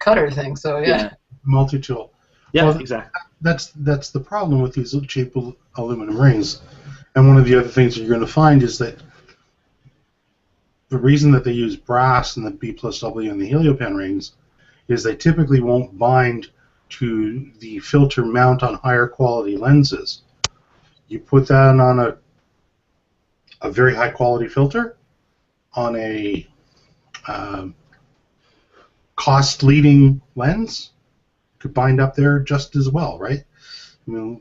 Speaker 3: cutter thing. So yeah.
Speaker 1: Multi-tool.
Speaker 2: Yeah, well, exactly.
Speaker 1: That's the problem with these cheap aluminum rings. And one of the other things that you're going to find is that the reason that they use brass in the B+W and the Heliopan rings is they typically won't bind to the filter mount on higher quality lenses. You put that on a very high quality filter on a cost leading lens, could bind up there just as well, right? I mean,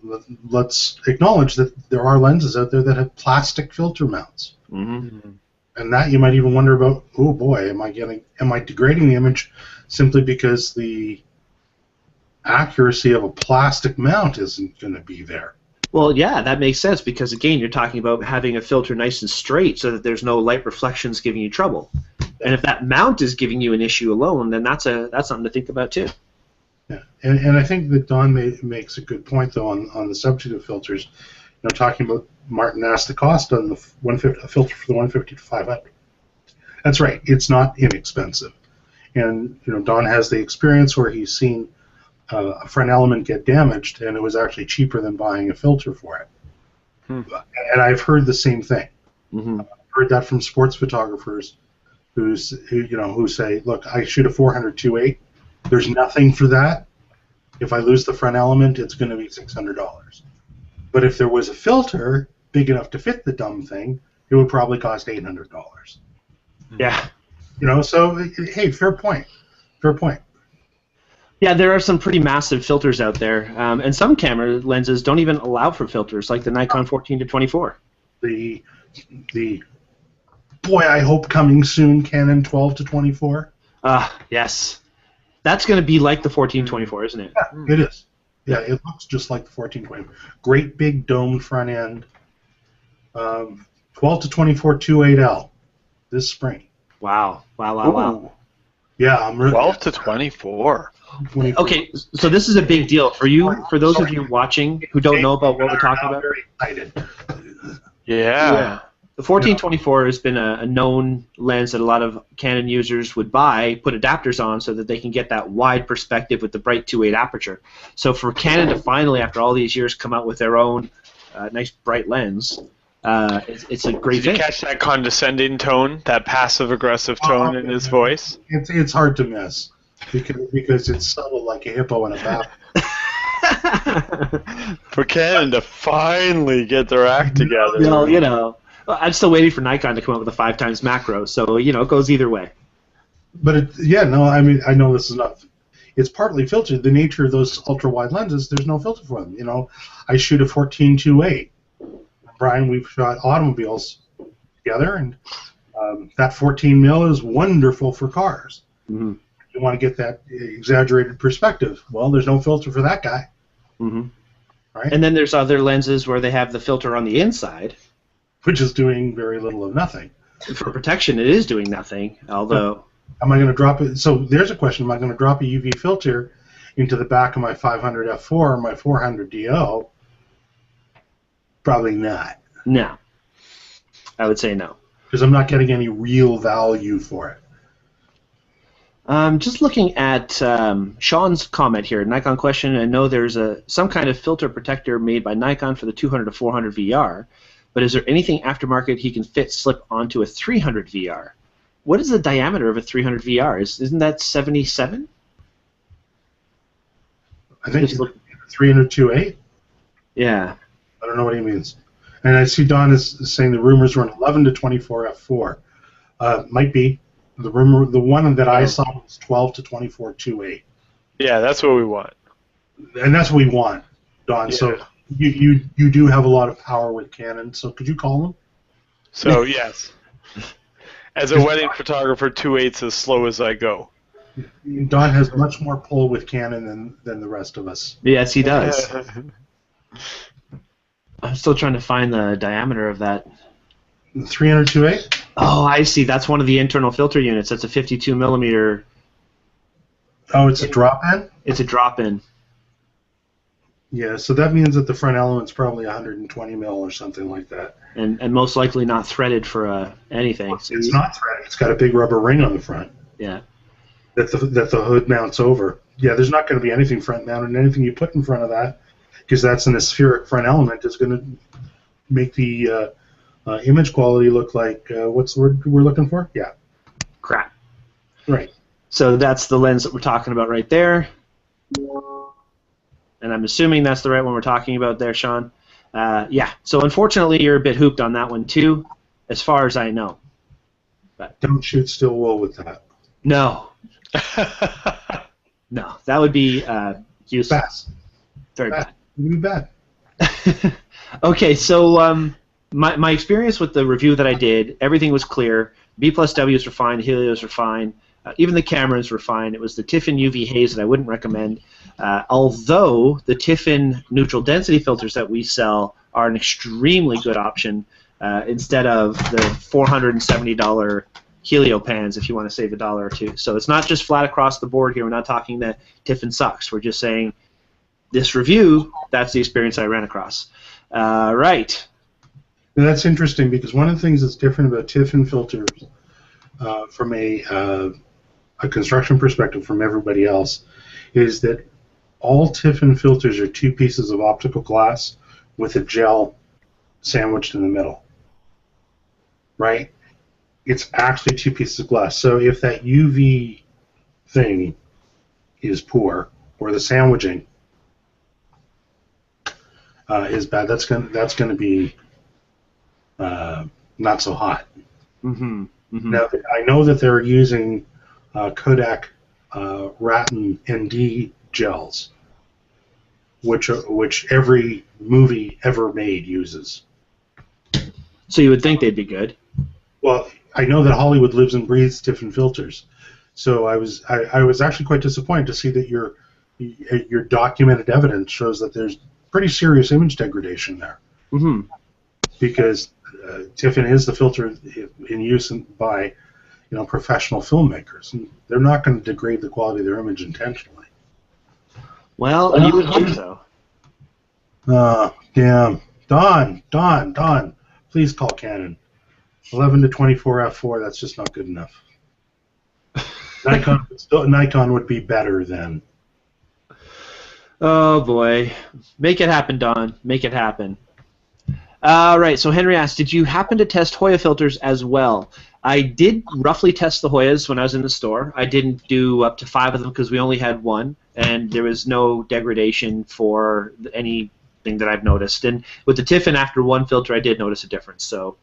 Speaker 1: let's acknowledge that there are lenses out there that have plastic filter mounts.
Speaker 2: Mm-hmm.
Speaker 1: And that you might even wonder about, oh boy, am I degrading the image simply because the accuracy of a plastic mount isn't going to be there?
Speaker 2: Well, yeah, that makes sense because, again, you're talking about having a filter nice and straight so that there's no light reflections giving you trouble. And if that mount is giving you an issue alone, then that's something to think about too.
Speaker 1: Yeah, and I think that Don makes a good point, though, on the subject of filters. Talking about Martin asked the cost on the 150, a filter for the 150 to 500. That's right, it's not inexpensive. And Don has the experience where he's seen a front element get damaged, and it was actually cheaper than buying a filter for it. And I've heard the same thing.
Speaker 2: Mm-hmm.
Speaker 1: I've heard that from sports photographers who say, look, I shoot a 400 2.8. There's nothing for that. If I lose the front element, it's going to be $600. But if there was a filter big enough to fit the dumb thing, it would probably cost $800.
Speaker 2: Yeah.
Speaker 1: So, hey, fair point. Fair point.
Speaker 2: Yeah, there are some pretty massive filters out there, and some camera lenses don't even allow for filters, like the Nikon 14 to 24.
Speaker 1: The boy, I hope coming soon, Canon 12 to 24.
Speaker 2: Yes. That's going to be like the 14-24, isn't it?
Speaker 1: Yeah, it is. Yeah, it looks just like the 14-24. Great big domed front end. 12 to 24 2.8L this spring.
Speaker 2: Wow. Wow.
Speaker 1: Yeah, I'm really
Speaker 4: 12 to 24.
Speaker 1: 24.
Speaker 2: Okay, so this is a big deal for you. For those of you watching who don't know about what we're talking about.
Speaker 1: Very excited.
Speaker 4: Yeah.
Speaker 2: The 14-24 has been a known lens that a lot of Canon users would buy, put adapters on so that they can get that wide perspective with the bright 2.8 aperture. So for Canon to finally, after all these years, come out with their own nice bright lens, it's a great thing.
Speaker 4: Did you catch that condescending tone, that passive-aggressive tone in his voice?
Speaker 1: It's hard to miss because it's subtle like a hippo in a bath.
Speaker 4: For Canon to finally get their act together.
Speaker 2: Well, I'm still waiting for Nikon to come up with a 5x macro, so it goes either way.
Speaker 1: But I know this is not. It's partly filtered. The nature of those ultra wide lenses, there's no filter for them. I shoot a 14 2.8. Brian, we've shot automobiles together, and that 14 mil is wonderful for cars.
Speaker 2: Mm-hmm.
Speaker 1: You want to get that exaggerated perspective. Well, there's no filter for that guy.
Speaker 2: Mm-hmm.
Speaker 1: Right?
Speaker 2: And then there's other lenses where they have the filter on the inside,
Speaker 1: which is doing very little of nothing.
Speaker 2: For protection, it is doing nothing, although...
Speaker 1: Am I going to drop it? So there's a question. Am I going to drop a UV filter into the back of my 500 f4 or my 400 DO? Probably not.
Speaker 2: No. I would say no.
Speaker 1: Because I'm not getting any real value for it.
Speaker 2: Just looking at Sean's comment here, Nikon question. I know there's some kind of filter protector made by Nikon for the 200 to 400 VR. but is there anything aftermarket he can slip onto a 300 VR? What is the diameter of a 300 VR? Isn't that 77?
Speaker 1: I think it's 302.8.
Speaker 2: Yeah.
Speaker 1: I don't know what he means. And I see Don is saying the rumors were an 11 to 24 f4. Might be. The one that I saw was 12 to 24 2.8.
Speaker 4: Yeah, that's what we want.
Speaker 1: And that's what we want, Don. Yeah. So you do have a lot of power with Canon. So could you call him?
Speaker 4: So yes. As a wedding photographer, 2.8's as slow as I go.
Speaker 1: Don has much more pull with Canon than the rest of us.
Speaker 2: Yes, he does. I'm still trying to find the diameter of that.
Speaker 1: 302.8?
Speaker 2: Oh, I see. That's one of the internal filter units. That's a 52 millimeter.
Speaker 1: Oh, it's a drop-in?
Speaker 2: It's a drop-in.
Speaker 1: Yeah, so that means that the front element's probably 120 mil or something like that.
Speaker 2: And most likely not threaded for anything. So
Speaker 1: it's not threaded. It's got a big rubber ring on the front.
Speaker 2: Yeah.
Speaker 1: That the hood mounts over. Yeah, there's not going to be anything front mounted, and anything you put in front of that, because that's an aspheric front element, is going to make the image quality look like, what's the word we're looking for? Yeah.
Speaker 2: Crap.
Speaker 1: Right.
Speaker 2: So that's the lens that we're talking about right there. And I'm assuming that's the right one we're talking about there, Sean. Yeah. So unfortunately, you're a bit hooped on that one too, as far as I know. But
Speaker 1: don't shoot still wool with that.
Speaker 2: No. No, that would be useless.
Speaker 1: Bad.
Speaker 2: Very bad.
Speaker 1: It would be bad.
Speaker 2: Okay, so my experience with the review that I did, everything was clear. B+Ws were fine, Helios were fine, even the cameras were fine. It was the Tiffin UV haze that I wouldn't recommend. Although the Tiffin neutral density filters that we sell are an extremely good option instead of the $470 Helio pans if you want to save $1 or $2. So it's not just flat across the board here. We're not talking that Tiffin sucks. We're just saying this review, that's the experience I ran across. Right.
Speaker 1: And that's interesting because one of the things that's different about Tiffin filters from a construction perspective from everybody else is that all Tiffin filters are two pieces of optical glass with a gel sandwiched in the middle. Right? It's actually two pieces of glass. So if that UV thing is poor, or the sandwiching is bad, that's gonna be not so hot.
Speaker 2: Mm-hmm. Mm-hmm.
Speaker 1: Now I know that they're using Kodak Ratten ND gels, which every movie ever made uses.
Speaker 2: So you would think they'd be good.
Speaker 1: Well, I know that Hollywood lives and breathes Tiffin filters, so I was actually quite disappointed to see that your documented evidence shows that there's pretty serious image degradation there.
Speaker 2: Mm-hmm.
Speaker 1: Because Tiffin is the filter in use by professional filmmakers, and they're not going to degrade the quality of their image intentionally.
Speaker 2: Well, you would hope so.
Speaker 1: Damn, Don, please call Canon. 11 to 24 f4, that's just not good enough. Nikon would be better then.
Speaker 2: Oh boy, make it happen, Don. Make it happen. All right. So Henry asked, did you happen to test Hoya filters as well? I did roughly test the Hoyas when I was in the store. I didn't do up to 5 of them because we only had one, and there was no degradation for anything that I've noticed. And with the Tiffin, after one filter, I did notice a difference. So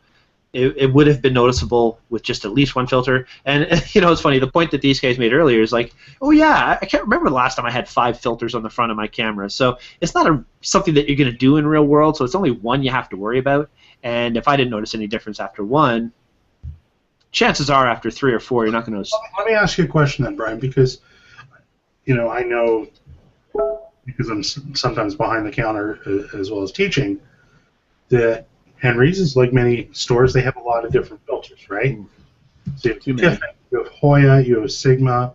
Speaker 2: it would have been noticeable with just at least one filter. And it's funny, the point that these guys made earlier is like, oh yeah, I can't remember the last time I had 5 filters on the front of my camera. So it's not something that you're going to do in real world, so it's only one you have to worry about. And if I didn't notice any difference after one, chances are after 3 or 4 you're not going to notice.
Speaker 1: Let me ask you a question then, Brian, because I know, because I'm sometimes behind the counter as well as teaching, that Henry's is like many stores, they have a lot of different filters, right? So you have Tiffin, you have Hoya, you have Sigma,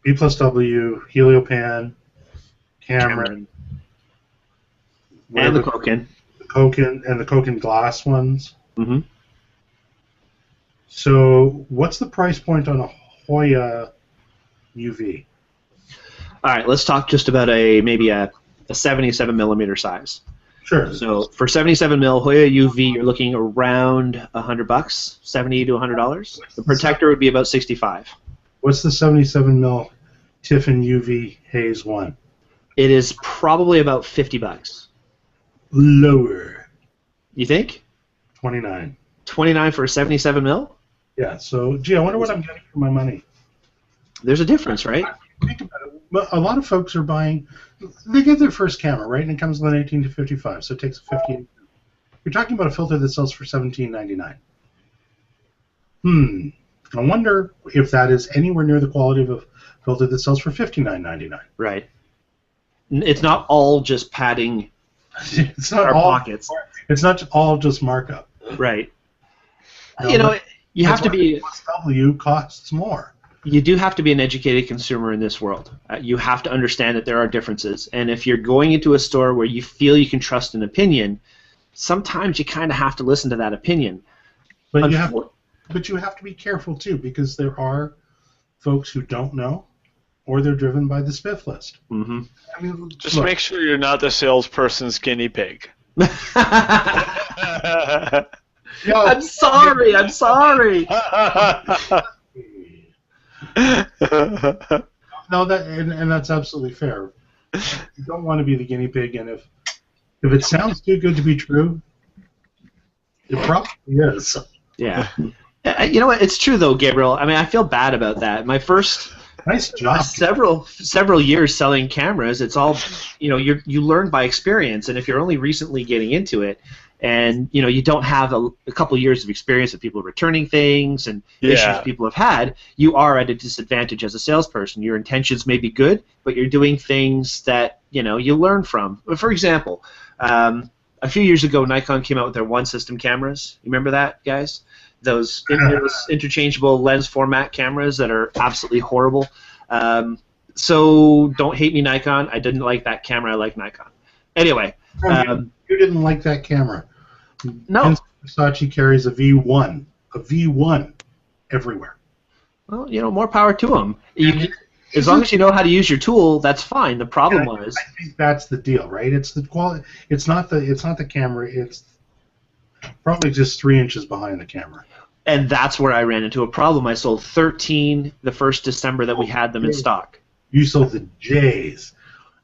Speaker 1: B+W, Heliopan, Cameron,
Speaker 2: and the Koken.
Speaker 1: The Koken and the Koken glass ones.
Speaker 2: Mm-hmm.
Speaker 1: So what's the price point on a Hoya UV? All
Speaker 2: right, let's talk just about maybe a 77 millimeter size.
Speaker 1: Sure.
Speaker 2: So for 77 mil Hoya UV, you're looking around $100, $70 to $100. The protector would be about 65.
Speaker 1: What's the 77 mil Tiffin UV Haze 1?
Speaker 2: It is probably about $50.
Speaker 1: Lower.
Speaker 2: You think?
Speaker 1: 29.
Speaker 2: 29 for a 77 mil?
Speaker 1: Yeah, so, gee, I wonder what I'm getting for my money.
Speaker 2: There's a difference, right?
Speaker 1: Think about it. But a lot of folks are buying, they get their first camera, right? And it comes with an 18 to 55, so it takes a 15. You're talking about a filter that sells for $17.99. I wonder if that is anywhere near the quality of a filter that sells for $59.99.
Speaker 2: Right. It's not all just padding
Speaker 1: It's not
Speaker 2: our
Speaker 1: all
Speaker 2: pockets.
Speaker 1: It's not all just markup.
Speaker 2: Right.
Speaker 1: No,
Speaker 2: You know, you have to be.
Speaker 1: W costs more.
Speaker 2: You do have to be an educated consumer in this world. You have to understand that there are differences. And if you're going into a store where you feel you can trust an opinion, sometimes you kind of have to listen to that opinion.
Speaker 1: But you have to be careful, too, because there are folks who don't know, or they're driven by the spiff list.
Speaker 2: Mm-hmm.
Speaker 1: I mean,
Speaker 4: Just
Speaker 1: look,
Speaker 4: make sure you're not the salesperson's guinea pig.
Speaker 2: I'm sorry. I'm sorry.
Speaker 1: No, and that's absolutely fair. You don't want to be the guinea pig, and if it sounds too good to be true, it probably is.
Speaker 2: Yeah. You know what? It's true though, Gabriel. I mean, I feel bad about that. My first
Speaker 1: Nice job.
Speaker 2: several years selling cameras, it's all, you know, you learn by experience, and if you're only recently getting into it, and you know you don't have a couple years of experience of people returning things and issues people have had, you are at a disadvantage as a salesperson. Your intentions may be good, but you're doing things that you learn from. For example, a few years ago, Nikon came out with their One System cameras. You remember that, guys? Those interchangeable lens format cameras that are absolutely horrible. So don't hate me, Nikon. I didn't like that camera. I like Nikon. Anyway.
Speaker 1: You didn't like that camera.
Speaker 2: No.
Speaker 1: Versace carries a V1 everywhere.
Speaker 2: Well, more power to them. As long as you know how to use your tool, that's fine. The problem was.
Speaker 1: I think that's the deal, right? It's the quality. It's not the camera. It's probably just 3 inches behind the camera.
Speaker 2: And that's where I ran into a problem. I sold 13 the first December that we had them in stock.
Speaker 1: You sold the J's,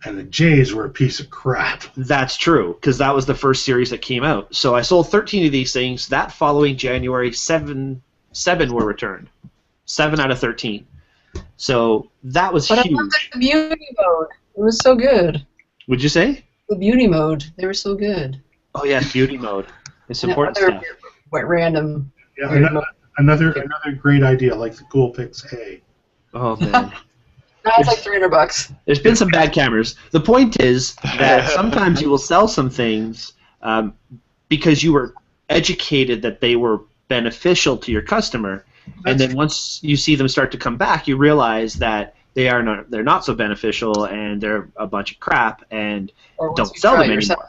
Speaker 1: and the J's were a piece of crap.
Speaker 2: That's true, because that was the first series that came out. So I sold 13 of these things. That following January, seven were returned. 7 out of 13. So that was huge.
Speaker 3: But I love the beauty mode. It was so good.
Speaker 2: Would you say?
Speaker 3: The beauty mode. They were so good.
Speaker 2: Oh, yeah, beauty mode. It's important stuff.
Speaker 3: Quite random.
Speaker 1: Yeah, another great idea, like the Coolpix A.
Speaker 2: Oh, man.
Speaker 3: That's like $300.
Speaker 2: There's been some bad cameras. The point is that sometimes you will sell some things because you were educated that they were beneficial to your customer, and then once you see them start to come back, you realize that they're not so beneficial and they're a bunch of crap and don't sell them anymore.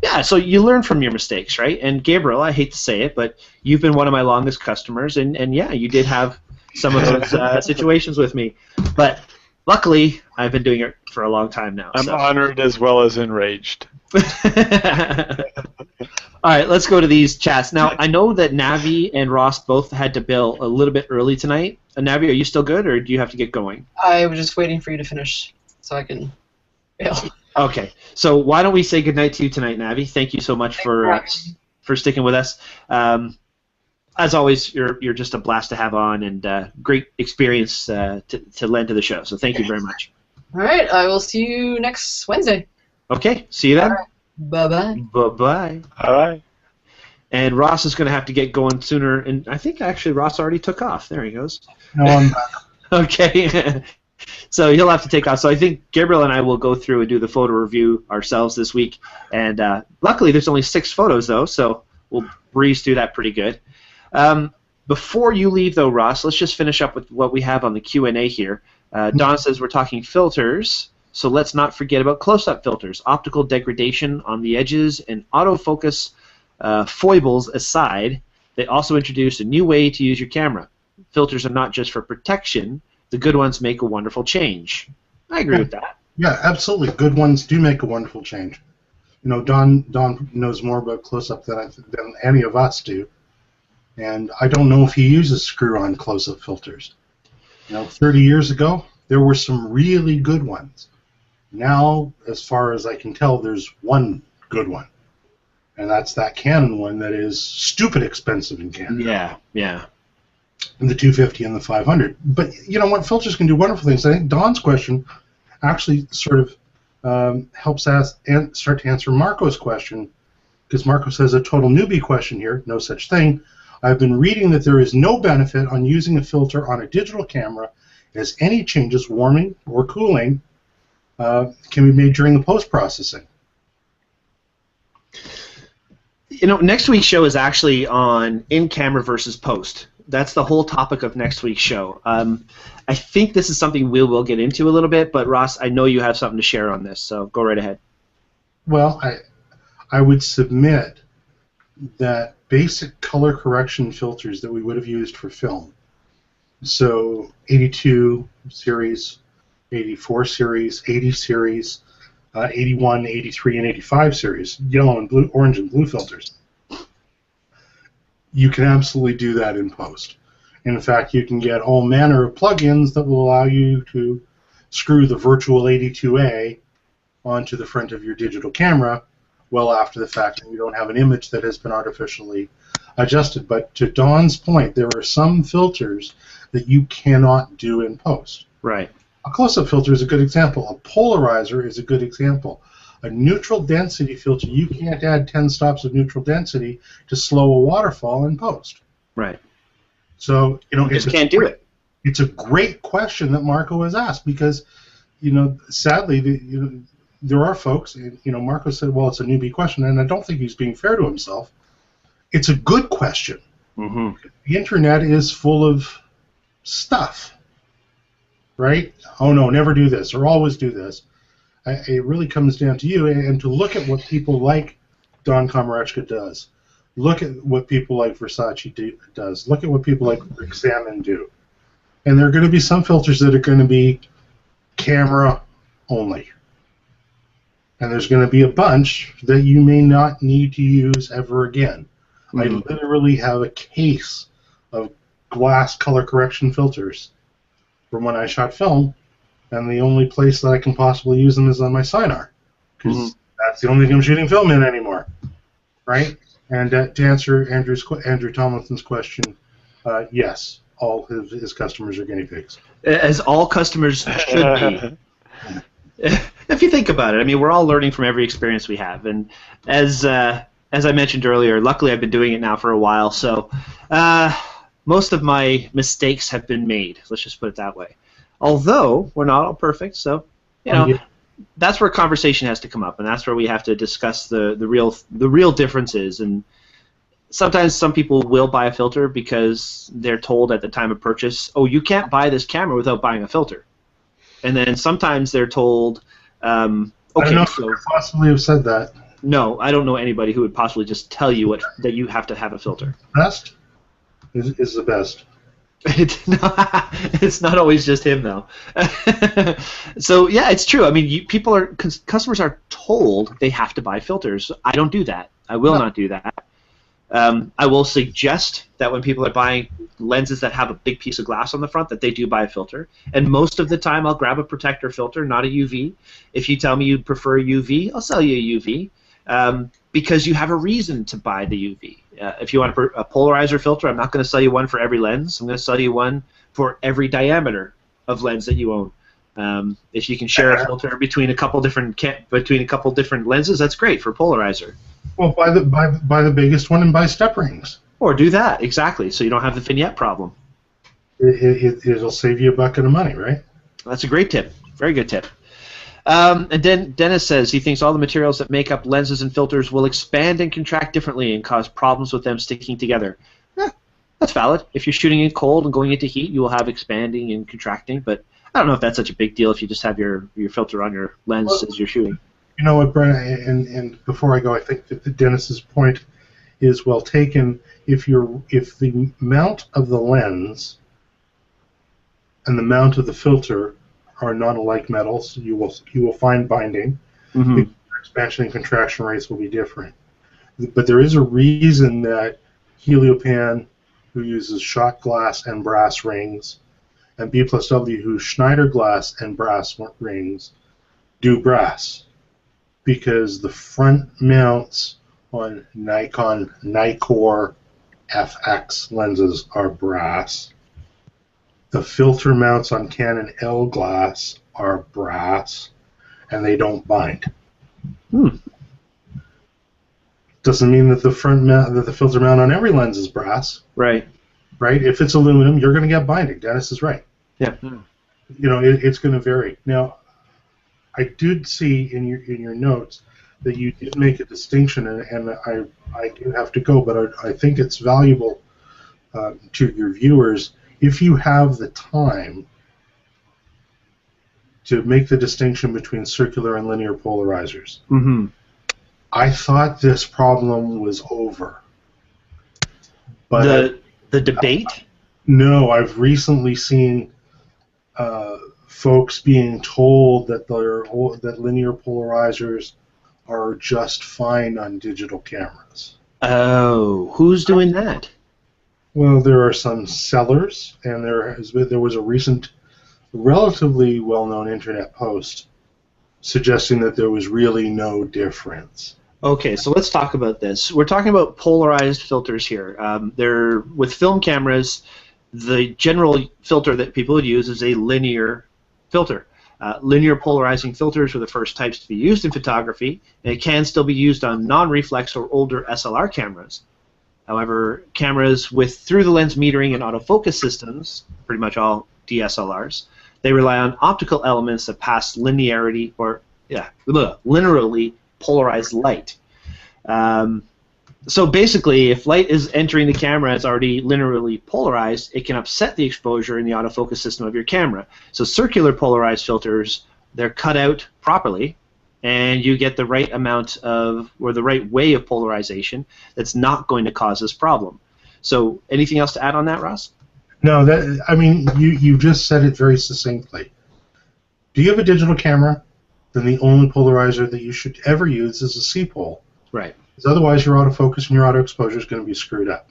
Speaker 2: Yeah, so you learn from your mistakes, right? And Gabriel, I hate to say it, but you've been one of my longest customers, and yeah, you did have some of those situations with me. But luckily, I've been doing it for a long time now.
Speaker 4: I'm honored as well as enraged.
Speaker 2: All right, let's go to these chats. Now, I know that Navi and Ross both had to bail a little bit early tonight. Navi, are you still good, or do you have to get going?
Speaker 3: I was just waiting for you to finish so I can bail.
Speaker 2: Okay, so why don't we say goodnight to you tonight, Navi? Thank you so much for sticking with us. As always, you're just a blast to have on, and great experience to lend to the show. So thank you very much.
Speaker 3: All right, I will see you next Wednesday.
Speaker 2: Okay, see you then.
Speaker 3: All right. Bye-bye.
Speaker 2: Bye-bye.
Speaker 4: All right.
Speaker 2: And Ross is going to have to get going sooner, and I think actually Ross already took off. There he goes.
Speaker 1: No, I'm back.
Speaker 2: Okay. So he'll have to take off. So I think Gabriel and I will go through and do the photo review ourselves this week. And luckily there's only 6 photos, though, so we'll breeze through that pretty good. Before you leave, though, Ross, let's just finish up with what we have on the Q&A here. Don says we're talking filters, so let's not forget about close-up filters. Optical degradation on the edges and autofocus foibles aside, they also introduced a new way to use your camera. Filters are not just for protection. The good ones make a wonderful change. I agree with that.
Speaker 1: Yeah, absolutely. Good ones do make a wonderful change. Don knows more about close-up than any of us do, and I don't know if he uses screw-on close-up filters. 30 years ago, there were some really good ones. Now, as far as I can tell, there's one good one, and that's that Canon one that is stupid expensive in Canada.
Speaker 2: Yeah.
Speaker 1: And the 250 and the 500. But you know what? Filters can do wonderful things. I think Don's question actually sort of helps us start to answer Marco's question, because Marco says a total newbie question here. No such thing. I've been reading that there is no benefit on using a filter on a digital camera, as any changes, warming or cooling, can be made during the post-processing.
Speaker 2: Next week's show is actually on in-camera versus post. That's the whole topic of next week's show. I think this is something we will get into a little bit, but Ross, I know you have something to share on this, so go right ahead.
Speaker 1: Well, I would submit that basic color correction filters that we would have used for film, so 82 series, 84 series, 80 series, 81, 83, and 85 series, yellow and blue, orange and blue filters, you can absolutely do that in post. In fact, you can get all manner of plugins that will allow you to screw the virtual 82A onto the front of your digital camera well after the fact, and you don't have an image that has been artificially adjusted. But to Don's point, there are some filters that you cannot do in post.
Speaker 2: Right.
Speaker 1: A close-up filter is a good example. A polarizer is a good example. A neutral density filter, you can't add 10 stops of neutral density to slow a waterfall in post.
Speaker 2: Right.
Speaker 1: So,
Speaker 2: you just can't do it.
Speaker 1: It's a great question that Marco has asked, because, sadly, there are folks, and, Marco said, well, it's a newbie question, and I don't think he's being fair to himself. It's a good question.
Speaker 2: Mm-hmm.
Speaker 1: The internet is full of stuff, right? Oh, no, never do this, or always do this. It really comes down to you, and to look at what people like Don Komarechka does. Look at what people like Versace does. Look at what people like Rick Salmon do. And there are going to be some filters that are going to be camera only. And there's going to be a bunch that you may not need to use ever again. Mm-hmm. I literally have a case of glass color correction filters from when I shot film, and the only place that I can possibly use them is on my Sinar, because that's the only thing I'm shooting film in anymore, right? And to answer Andrew Tomlinson's question, yes, all his customers are guinea pigs.
Speaker 2: As all customers should be. If you think about it, I mean, we're all learning from every experience we have, and as I mentioned earlier, luckily I've been doing it now for a while, so most of my mistakes have been made. Let's just put it that way. Although we're not all perfect, so that's where conversation has to come up, and that's where we have to discuss the real differences. And sometimes some people will buy a filter because they're told at the time of purchase, "Oh, you can't buy this camera without buying a filter." And then sometimes they're told, "Okay."
Speaker 1: I don't know if you could possibly have said that.
Speaker 2: No, I don't know anybody who would possibly just tell you that you have to have a filter.
Speaker 1: Best is the best.
Speaker 2: It's not always just him, though. So yeah, it's true. I mean, customers are told they have to buy filters. I don't do that. I will not do that. I will suggest that when people are buying lenses that have a big piece of glass on the front, that they do buy a filter. And most of the time, I'll grab a protector filter, not a UV. If you tell me you prefer a UV, I'll sell you a UV, because you have a reason to buy the UV. If you want a polarizer filter, I'm not going to sell you one for every lens. I'm going to sell you one for every diameter of lens that you own. If you can share a filter between a couple different lenses, that's great for polarizer.
Speaker 1: Well, buy the biggest one and buy step rings.
Speaker 2: Or do that, exactly, so you don't have the vignette problem.
Speaker 1: It'll save you a bucket of money, right?
Speaker 2: That's a great tip. Very good tip. And then Dennis says he thinks all the materials that make up lenses and filters will expand and contract differently and cause problems with them sticking together. That's valid. If you're shooting in cold and going into heat, you will have expanding and contracting, but I don't know if that's such a big deal if you just have your filter on your lens as you're shooting.
Speaker 1: You know what, Bryan, and before I go, I think that Dennis's point is well taken. If the mount of the lens and the mount of the filter are non-alike metals, you will find binding.
Speaker 2: Mm-hmm.
Speaker 1: expansion and contraction rates will be different. But there is a reason that Heliopan, who uses shot glass and brass rings, and B+W, who Schneider glass and brass rings, do brass. Because the front mounts on Nikon Nikkor FX lenses are brass. The filter mounts on Canon L glass are brass, and they don't bind. Doesn't mean that the filter mount on every lens is brass.
Speaker 2: Right.
Speaker 1: Right? If it's aluminum, you're going to get binding. Dennis is right.
Speaker 2: Yeah.
Speaker 1: You know, it's going to vary. Now, I did see in your notes that you did make a distinction, and I do have to go, but I think it's valuable to your viewers if you have the time to make the distinction between circular and linear polarizers.
Speaker 2: Mm-hmm.
Speaker 1: I thought this problem was over. But
Speaker 2: the debate?
Speaker 1: No, I've recently seen folks being told that that linear polarizers are just fine on digital cameras.
Speaker 2: Oh, who's doing that?
Speaker 1: Well, there are some sellers, and there was a recent, relatively well-known internet post suggesting that there was really no difference.
Speaker 2: Okay, so let's talk about this. We're talking about polarized filters here. They're with film cameras. The general filter that people would use is a linear filter. Linear polarizing filters were the first types to be used in photography, and it can still be used on non-reflex or older SLR cameras. However, cameras with through-the-lens metering and autofocus systems, pretty much all DSLRs, they rely on optical elements that pass linearly polarized light. So basically, if light is entering the camera as already linearly polarized, it can upset the exposure in the autofocus system of your camera. So circular polarized filters, they're cut out properly, and you get the right amount of, or the right way of polarization that's not going to cause this problem. So anything else to add on that, Ross?
Speaker 1: No, I mean, you just said it very succinctly. Do you have a digital camera? Then the only polarizer that you should ever use is a CPol.
Speaker 2: Right.
Speaker 1: Because otherwise your autofocus and your auto exposure is going to be screwed up.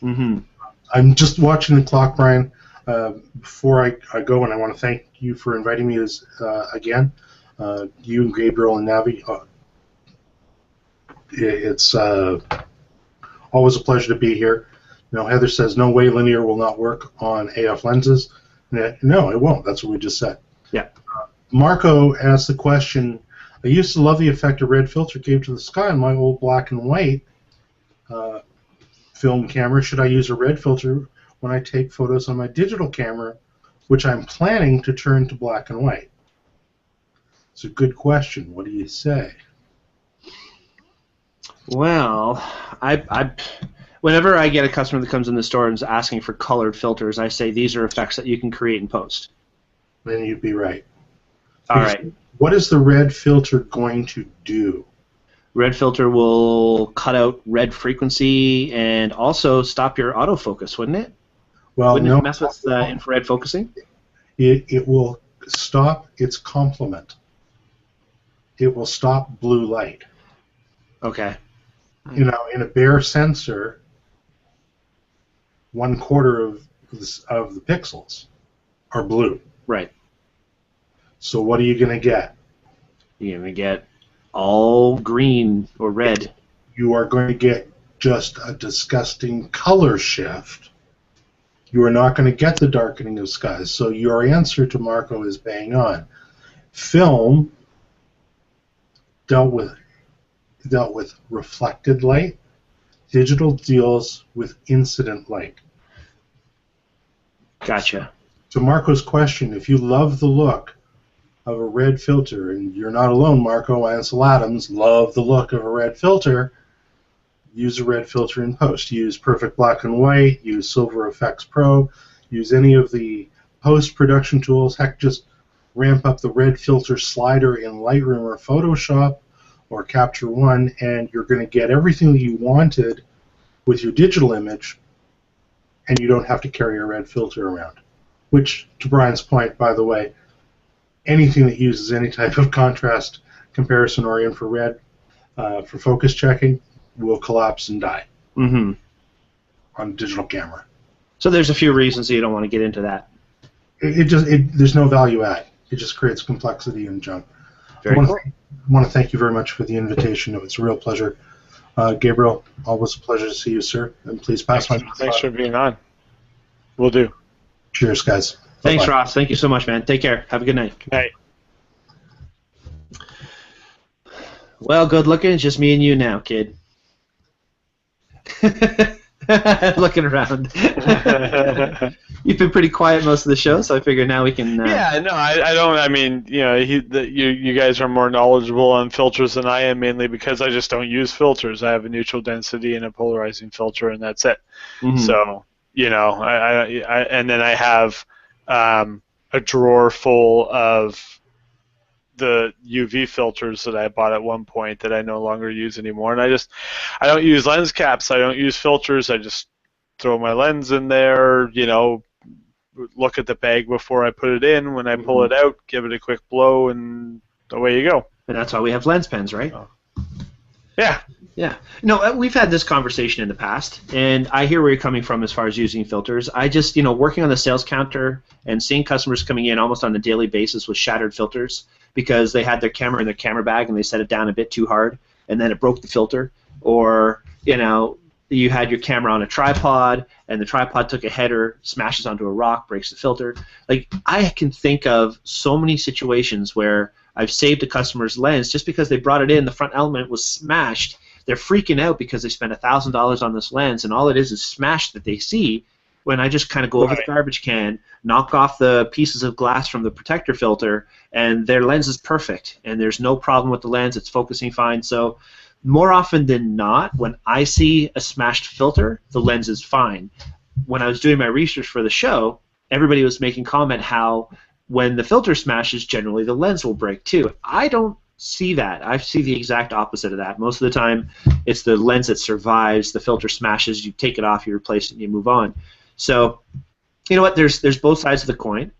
Speaker 2: Mm-hmm.
Speaker 1: I'm just watching the clock, Brian. Before I go, and I want to thank you for inviting me again. You and Gabriel and Navy. It's always a pleasure to be here. Now, Heather says, no way linear will not work on AF lenses. No, it won't. That's what we just said.
Speaker 2: Yeah.
Speaker 1: Marco asked the question, I used to love the effect a red filter gave to the sky on my old black and white film camera. Should I use a red filter when I take photos on my digital camera, which I'm planning to turn to black and white? It's a good question. What do you say?
Speaker 2: Well, whenever I get a customer that comes in the store and is asking for colored filters, I say these are effects that you can create in post.
Speaker 1: Then you'd be right.
Speaker 2: All right.
Speaker 1: What is the red filter going to do?
Speaker 2: Red filter will cut out red frequency and also stop your autofocus, wouldn't it?
Speaker 1: Well,
Speaker 2: wouldn't
Speaker 1: no.
Speaker 2: it mess with infrared focusing?
Speaker 1: It will stop its complement. It will stop blue light.
Speaker 2: Okay.
Speaker 1: You know, in a bare sensor, 1/4 of the pixels are blue.
Speaker 2: Right.
Speaker 1: So what are you going to get?
Speaker 2: You're going to get all green or red.
Speaker 1: You are going to get just a disgusting color shift. You are not going to get the darkening of skies. So your answer to Marco is bang on. Film dealt with reflected light. Digital deals with incident light.
Speaker 2: Gotcha.
Speaker 1: To Marco's question, if you love the look of a red filter, and you're not alone, Marco, Ansel Adams love the look of a red filter, use a red filter in post. Use Perfect Black and White, use Silver Effects Pro, use any of the post-production tools. Heck, just ramp up the red filter slider in Lightroom or Photoshop or Capture One, and you're going to get everything that you wanted with your digital image, and you don't have to carry a red filter around. Which, to Brian's point, by the way, anything that uses any type of contrast comparison or infrared for focus checking will collapse and die on a digital camera.
Speaker 2: So there's a few reasons that you don't want to get into that.
Speaker 1: There's no value add. It just creates complexity and junk.
Speaker 2: Very cool.
Speaker 1: I want to thank you very much for the invitation. It was a real pleasure. Gabriel, always a pleasure to see you, sir. And please pass my...
Speaker 4: Thanks for being on. Will do.
Speaker 1: Cheers, guys.
Speaker 2: Thanks,
Speaker 1: Bye-bye.
Speaker 2: Ross. Thank you so much, man. Take care. Have a good night.
Speaker 4: Good night.
Speaker 2: Well, good looking. It's just me and you now, kid. Looking around. You've been pretty quiet most of the show, so I figure now we can...
Speaker 4: Yeah, no, I don't. I mean, you know, you guys are more knowledgeable on filters than I am, mainly because I just don't use filters. I have a neutral density and a polarizing filter, and that's it. So, you know, I and then I have a drawer full of the UV filters that I bought at one point that I no longer use anymore, and I don't use lens caps. I don't use filters. I just throw my lens in there, you know, look at the bag before I put it in. When I pull it out, give it a quick blow, and away you go.
Speaker 2: And that's why we have lens pens, right?
Speaker 4: Yeah.
Speaker 2: Yeah. No, we've had this conversation in the past, and I hear where you're coming from as far as using filters. I just, you know, working on the sales counter and seeing customers coming in almost on a daily basis with shattered filters because they had their camera in their camera bag and they set it down a bit too hard, and then it broke the filter. Or, you know, you had your camera on a tripod, and the tripod took a header, smashes onto a rock, breaks the filter. Like, I can think of so many situations where I've saved a customer's lens just because they brought it in, the front element was smashed. They're freaking out because they spent $1,000 on this lens, and all it is smash that they see when I just kind of go over the garbage can, knock off the pieces of glass from the protector filter, and their lens is perfect, and there's no problem with the lens. It's focusing fine. So more often than not, when I see a smashed filter, the lens is fine. When I was doing my research for the show, everybody was making comment how when the filter smashes, generally the lens will break too. I don't see that. I see the exact opposite of that. Most of the time, it's the lens that survives. The filter smashes, you take it off, you replace it, and you move on. So, you know what? There's both sides of the coin,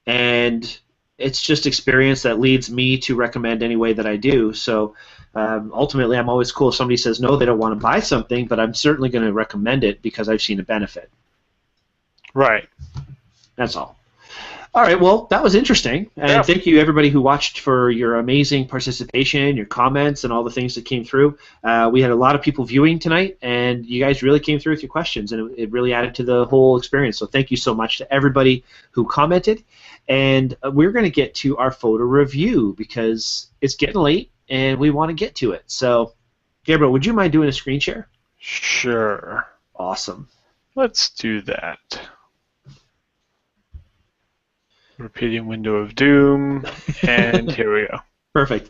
Speaker 2: and it's just experience that leads me to recommend any way that I do. So, ultimately, I'm always cool if somebody says no, they don't want to buy something, but I'm certainly going to recommend it because I've seen a benefit.
Speaker 4: Right.
Speaker 2: That's all. All right, well, that was interesting, and thank you, everybody who watched, for your amazing participation, your comments, and all the things that came through. We had a lot of people viewing tonight, and you guys really came through with your questions, and it really added to the whole experience. So thank you so much to everybody who commented, and we're going to get to our photo review because it's getting late, and we want to get to it. So, Gabriel, would you mind doing a screen share?
Speaker 4: Sure.
Speaker 2: Awesome.
Speaker 4: Let's do that. Repeating window of doom, and here we go.
Speaker 2: Perfect.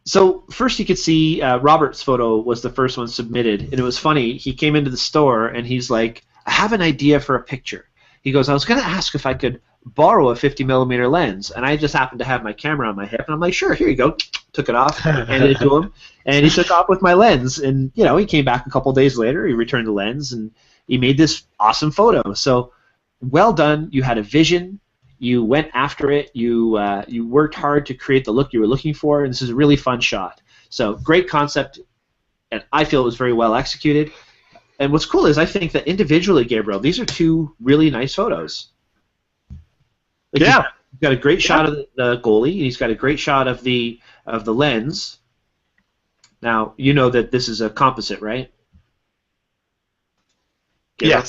Speaker 2: So first you could see Robert's photo was the first one submitted, and it was funny. He came into the store, and he's like, I have an idea for a picture. He goes, I was going to ask if I could borrow a 50mm lens, and I just happened to have my camera on my hip, and I'm like, sure, here you go. Took it off, handed it to him, and he took off with my lens, and, you know, he came back a couple days later, he returned the lens, and he made this awesome photo. So well done. You had a vision. You went after it. You worked hard to create the look you were looking for, and this is a really fun shot. So great concept, and I feel it was very well executed. And what's cool is I think that individually, Gabriel, these are two really nice photos. Like
Speaker 4: Yeah.
Speaker 2: He's got a great shot of the goalie, and he's got a great shot of the lens. Now, you know that this is a composite, right? Gabriel?
Speaker 4: Yes,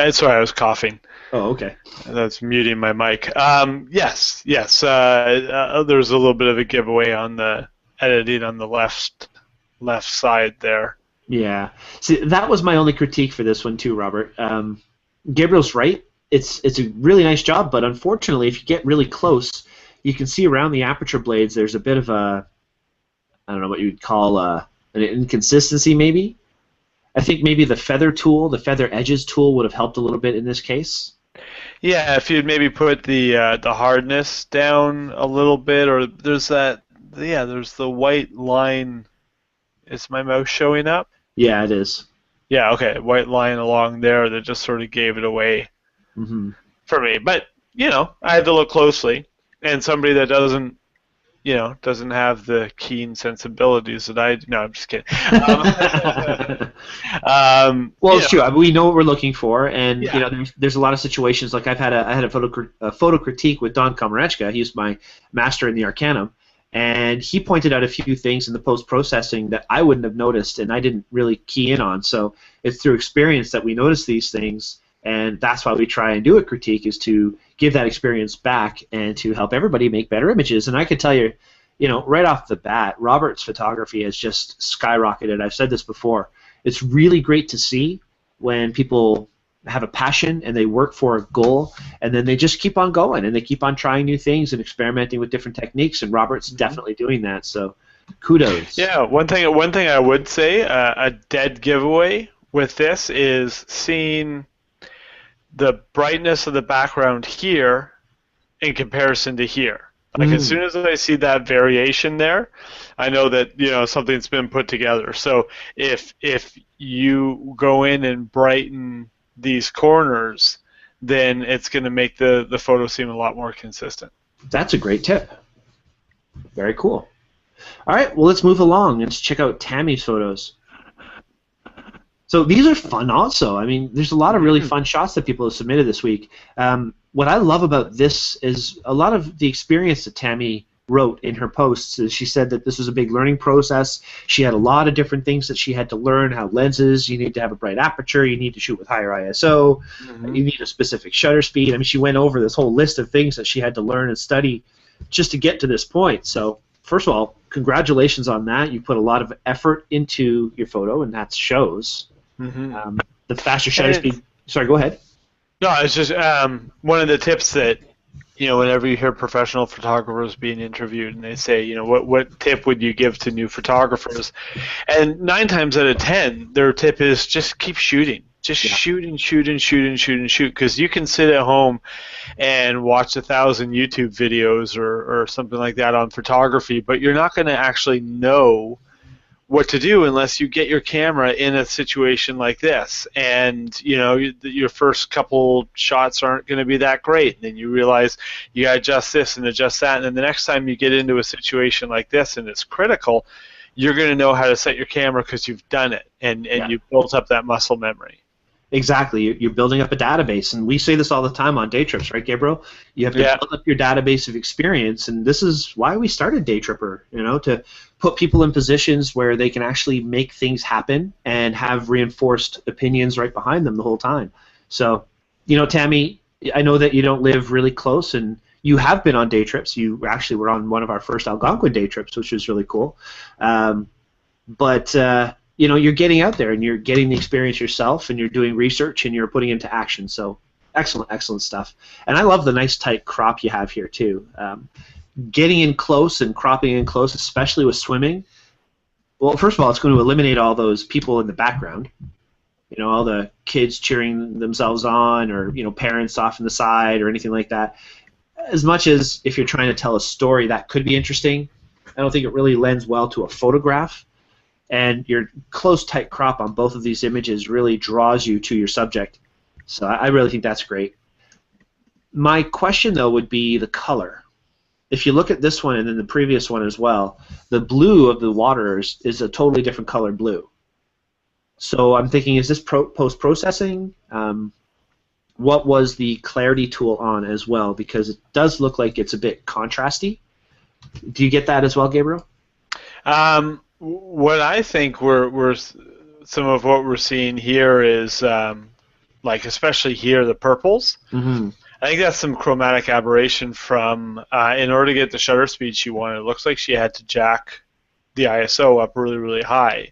Speaker 4: it's sorry, I was coughing.
Speaker 2: Oh, okay.
Speaker 4: That's muting my mic. Yes. There's a little bit of a giveaway on the editing on the left side there.
Speaker 2: Yeah. See, that was my only critique for this one too, Robert. Gabriel's right. It's a really nice job, but unfortunately, if you get really close, you can see around the aperture blades there's a bit of a, I don't know what you would call an inconsistency maybe. I think maybe the feather edges tool would have helped a little bit in this case.
Speaker 4: Yeah, if you'd maybe put the hardness down a little bit, or there's the white line. Is my mouse showing up?
Speaker 2: Yeah, it is.
Speaker 4: Yeah, okay, white line along there that just sort of gave it away for me. But, you know, I had to look closely, and somebody that doesn't doesn't have the keen sensibilities that I do. No, I'm just kidding.
Speaker 2: Well, it's true. I mean, we know what we're looking for, and
Speaker 4: Yeah.
Speaker 2: there's a lot of situations. Like I had a photo critique with Don Komarechka. He's my master in the Arcanum, and he pointed out a few things in the post processing that I wouldn't have noticed, and I didn't really key in on. So it's through experience that we notice these things, and that's why we try and do a critique, is to give that experience back and to help everybody make better images. And I can tell you, right off the bat, Robert's photography has just skyrocketed. I've said this before. It's really great to see when people have a passion and they work for a goal, and then they just keep on going and they keep on trying new things and experimenting with different techniques. And Robert's definitely doing that. So, kudos.
Speaker 4: Yeah. One thing I would say, a dead giveaway with this is seeing the brightness of the background here in comparison to here. Like as soon as I see that variation there, I know that something's been put together. So if you go in and brighten these corners, then it's going to make the photo seem a lot more consistent.
Speaker 2: That's a great tip. Very cool. All right, well, let's move along and check out Tammy's photos. So these are fun also. I mean, there's a lot of really fun shots that people have submitted this week. What I love about this is a lot of the experience that Tammy wrote in her posts. Is she said that this was a big learning process. She had a lot of different things that she had to learn, how lenses, you need to have a bright aperture, you need to shoot with higher ISO, you need a specific shutter speed. I mean, she went over this whole list of things that she had to learn and study just to get to this point. So first of all, congratulations on that. You put a lot of effort into your photo, and that shows. The faster shutter speed. Sorry, go ahead.
Speaker 4: No, it's just one of the tips that, whenever you hear professional photographers being interviewed and they say, what tip would you give to new photographers? And 9 times out of 10, their tip is just keep shooting. Just shoot and shoot and shoot and shoot and shoot, because you can sit at home and watch 1,000 YouTube videos or something like that on photography, but you're not going to actually know what to do unless you get your camera in a situation like this. And your first couple shots aren't going to be that great, and then you realize you got to adjust this and adjust that, and then the next time you get into a situation like this and it's critical, you're going to know how to set your camera because you've done it, and you've built up that muscle memory.
Speaker 2: Exactly. You're building up a database, and we say this all the time on day trips, right, Gabriel? You have to build up your database of experience, and this is why we started Daytripper, to put people in positions where they can actually make things happen and have reinforced opinions right behind them the whole time. So, Tammy, I know that you don't live really close, and you have been on day trips. You actually were on one of our first Algonquin day trips, which was really cool. But you're getting out there and you're getting the experience yourself, and you're doing research and you're putting it into action. So excellent stuff. And I love the nice tight crop you have here too. Getting in close and cropping in close, especially with swimming. Well, first of all, it's going to eliminate all those people in the background. All the kids cheering themselves on, or parents off in the side or anything like that. As much as if you're trying to tell a story that could be interesting, I don't think it really lends well to a photograph. And your close, tight crop on both of these images really draws you to your subject. So I really think that's great. My question, though, would be the color. If you look at this one and then the previous one as well, the blue of the water is a totally different color blue. So I'm thinking, is this post-processing? What was the clarity tool on as well? Because it does look like it's a bit contrasty. Do you get that as well, Gabriel?
Speaker 4: What I think we're some of what we're seeing here is like especially here the purples. I think that's some chromatic aberration from in order to get the shutter speed she wanted. It looks like she had to jack the ISO up really high.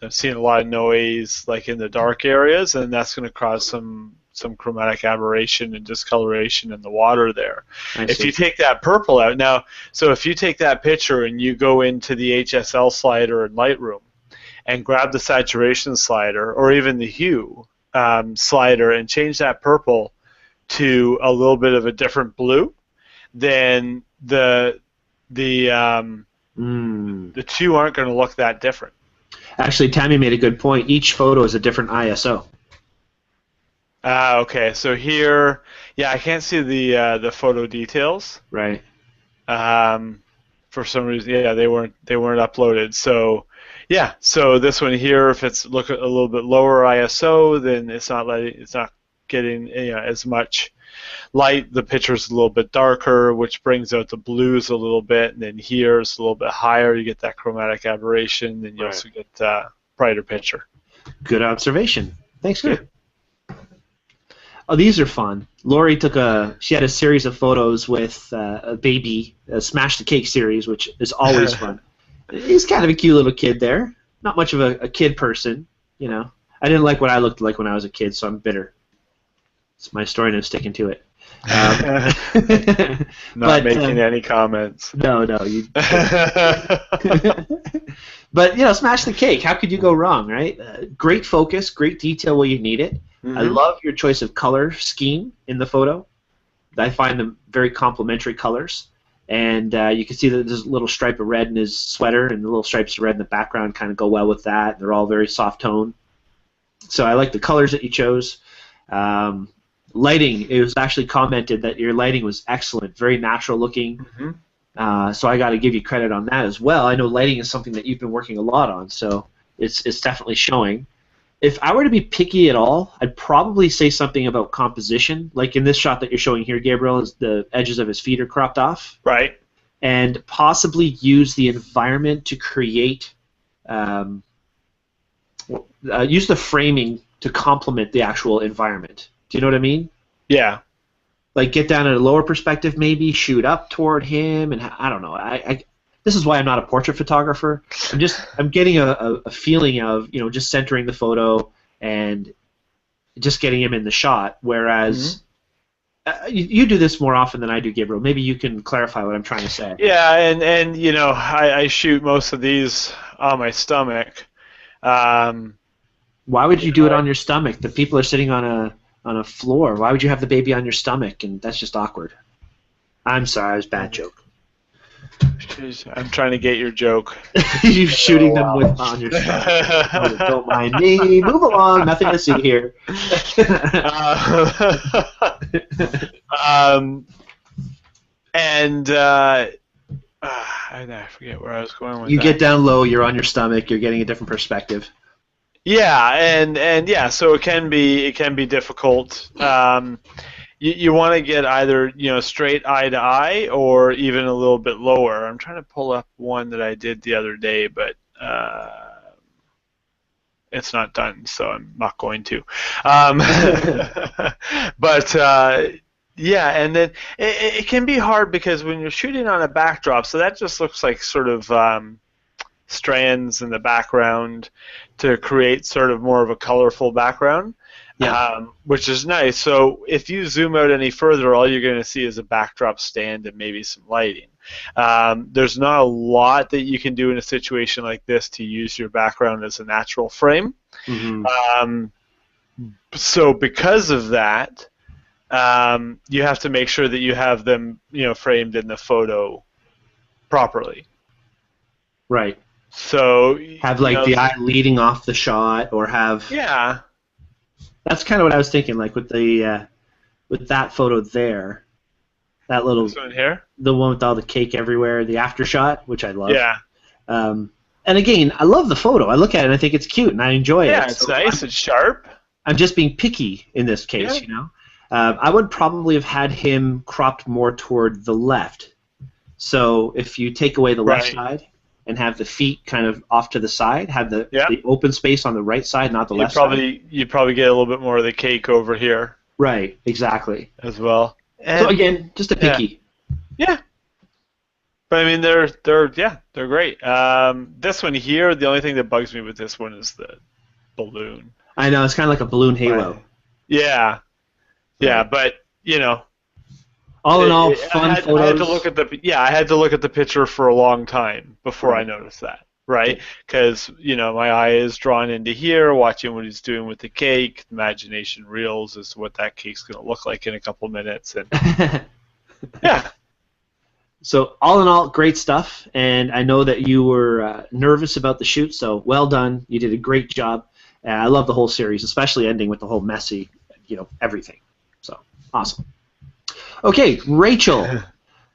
Speaker 4: I've seen a lot of noise like in the dark areas, and that's going to cause some chromatic aberration and discoloration in the water there. If you take that purple out now, so if you take that picture and you go into the HSL slider in Lightroom and grab the saturation slider or even the hue slider and change that purple to a little bit of a different blue, then the two aren't going to look that different.
Speaker 2: Actually, Tammy made a good point. Each photo is a different ISO.
Speaker 4: Okay, so here, I can't see the photo details.
Speaker 2: Right.
Speaker 4: for some reason, yeah, they weren't uploaded. So, yeah, so this one here, if it's look a little bit lower ISO, then it's not getting as much light. The picture's a little bit darker, which brings out the blues a little bit, and then here it's a little bit higher. You get that chromatic aberration, and you also get brighter picture.
Speaker 2: Good observation. Thanks, Gabe. Oh, these are fun. Lori she had a series of photos with a baby, a Smash the Cake series, which is always fun. He's kind of a cute little kid there. Not much of a kid person, you know. I didn't like what I looked like when I was a kid, so I'm bitter. It's my story and I'm sticking to it.
Speaker 4: Not making any comments.
Speaker 2: No. But, Smash the Cake. How could you go wrong, right? Great focus, great detail where you need it. Mm-hmm. I love your choice of color scheme in the photo. I find them very complementary colors. And you can see that there's a little stripe of red in his sweater, and the little stripes of red in the background kind of go well with that. They're all very soft tone. So I like the colors that you chose. Lighting, it was actually commented that your lighting was excellent, very natural looking. Mm-hmm. So I got to give you credit on that as well. I know lighting is something that you've been working a lot on, so it's definitely showing. If I were to be picky at all, I'd probably say something about composition. Like in this shot that you're showing here, Gabriel, is the edges of his feet are cropped off.
Speaker 4: Right.
Speaker 2: And possibly use the environment to create, use the framing to complement the actual environment. Do you know what I mean?
Speaker 4: Yeah.
Speaker 2: Like get down at a lower perspective, maybe shoot up toward him, and I don't know. This is why I'm not a portrait photographer. I'm getting a feeling of just centering the photo and just getting him in the shot. Whereas you do this more often than I do, Gabriel. Maybe you can clarify what I'm trying to say.
Speaker 4: Yeah, and I shoot most of these on my stomach.
Speaker 2: Why would you do it on your stomach? The people are sitting on a floor. Why would you have the baby on your stomach? And that's just awkward. I'm sorry, it was a bad joke.
Speaker 4: Jeez, I'm trying to get your joke.
Speaker 2: You're shooting them on your stomach. Don't mind me. Move along. Nothing to see here.
Speaker 4: I forget where I was going with
Speaker 2: that. You get down low. You're on your stomach. You're getting a different perspective.
Speaker 4: Yeah, and yeah, so it can be difficult. You want to get either straight eye to eye or even a little bit lower. I'm trying to pull up one that I did the other day, but it's not done, so I'm not going to. But yeah, and then it can be hard because when you're shooting on a backdrop, so that just looks like sort of strands in the background to create sort of more of a colorful background. Yeah. Which is nice. So if you zoom out any further, all you're going to see is a backdrop stand and maybe some lighting. There's not a lot that you can do in a situation like this to use your background as a natural frame. Mm-hmm. So because of that, you have to make sure that you have them, framed in the photo properly.
Speaker 2: Right.
Speaker 4: So
Speaker 2: have the eye leading off the shot, or have.
Speaker 4: Yeah.
Speaker 2: That's kind of what I was thinking, like with the with that photo there, that little
Speaker 4: this one here,
Speaker 2: the one with all the cake everywhere, the after shot, which I love.
Speaker 4: Yeah.
Speaker 2: And again, I love the photo. I look at it and I think it's cute and I enjoy it.
Speaker 4: Yeah, it's nice. It's sharp.
Speaker 2: I'm just being picky in this case, I would probably have had him cropped more toward the left. So if you take away the left side and have the feet kind of off to the side, have the open space on the right side, not the left side.
Speaker 4: You'd probably get a little bit more of the cake over here.
Speaker 2: Right, exactly.
Speaker 4: As well. And
Speaker 2: so again, just a picky.
Speaker 4: Yeah. But I mean, they're great. This one here, the only thing that bugs me with this one is the balloon.
Speaker 2: I know, it's kind of like a balloon halo.
Speaker 4: Yeah. Yeah, but
Speaker 2: all in all, fun photos.
Speaker 4: I had to look at the picture for a long time before I noticed that, right? Because my eye is drawn into here, watching what he's doing with the cake. Imagination reels as to what that cake's going to look like in a couple minutes, and yeah.
Speaker 2: So all in all, great stuff, and I know that you were nervous about the shoot, so well done. You did a great job. I love the whole series, especially ending with the whole messy, everything. So awesome. Okay, Rachel.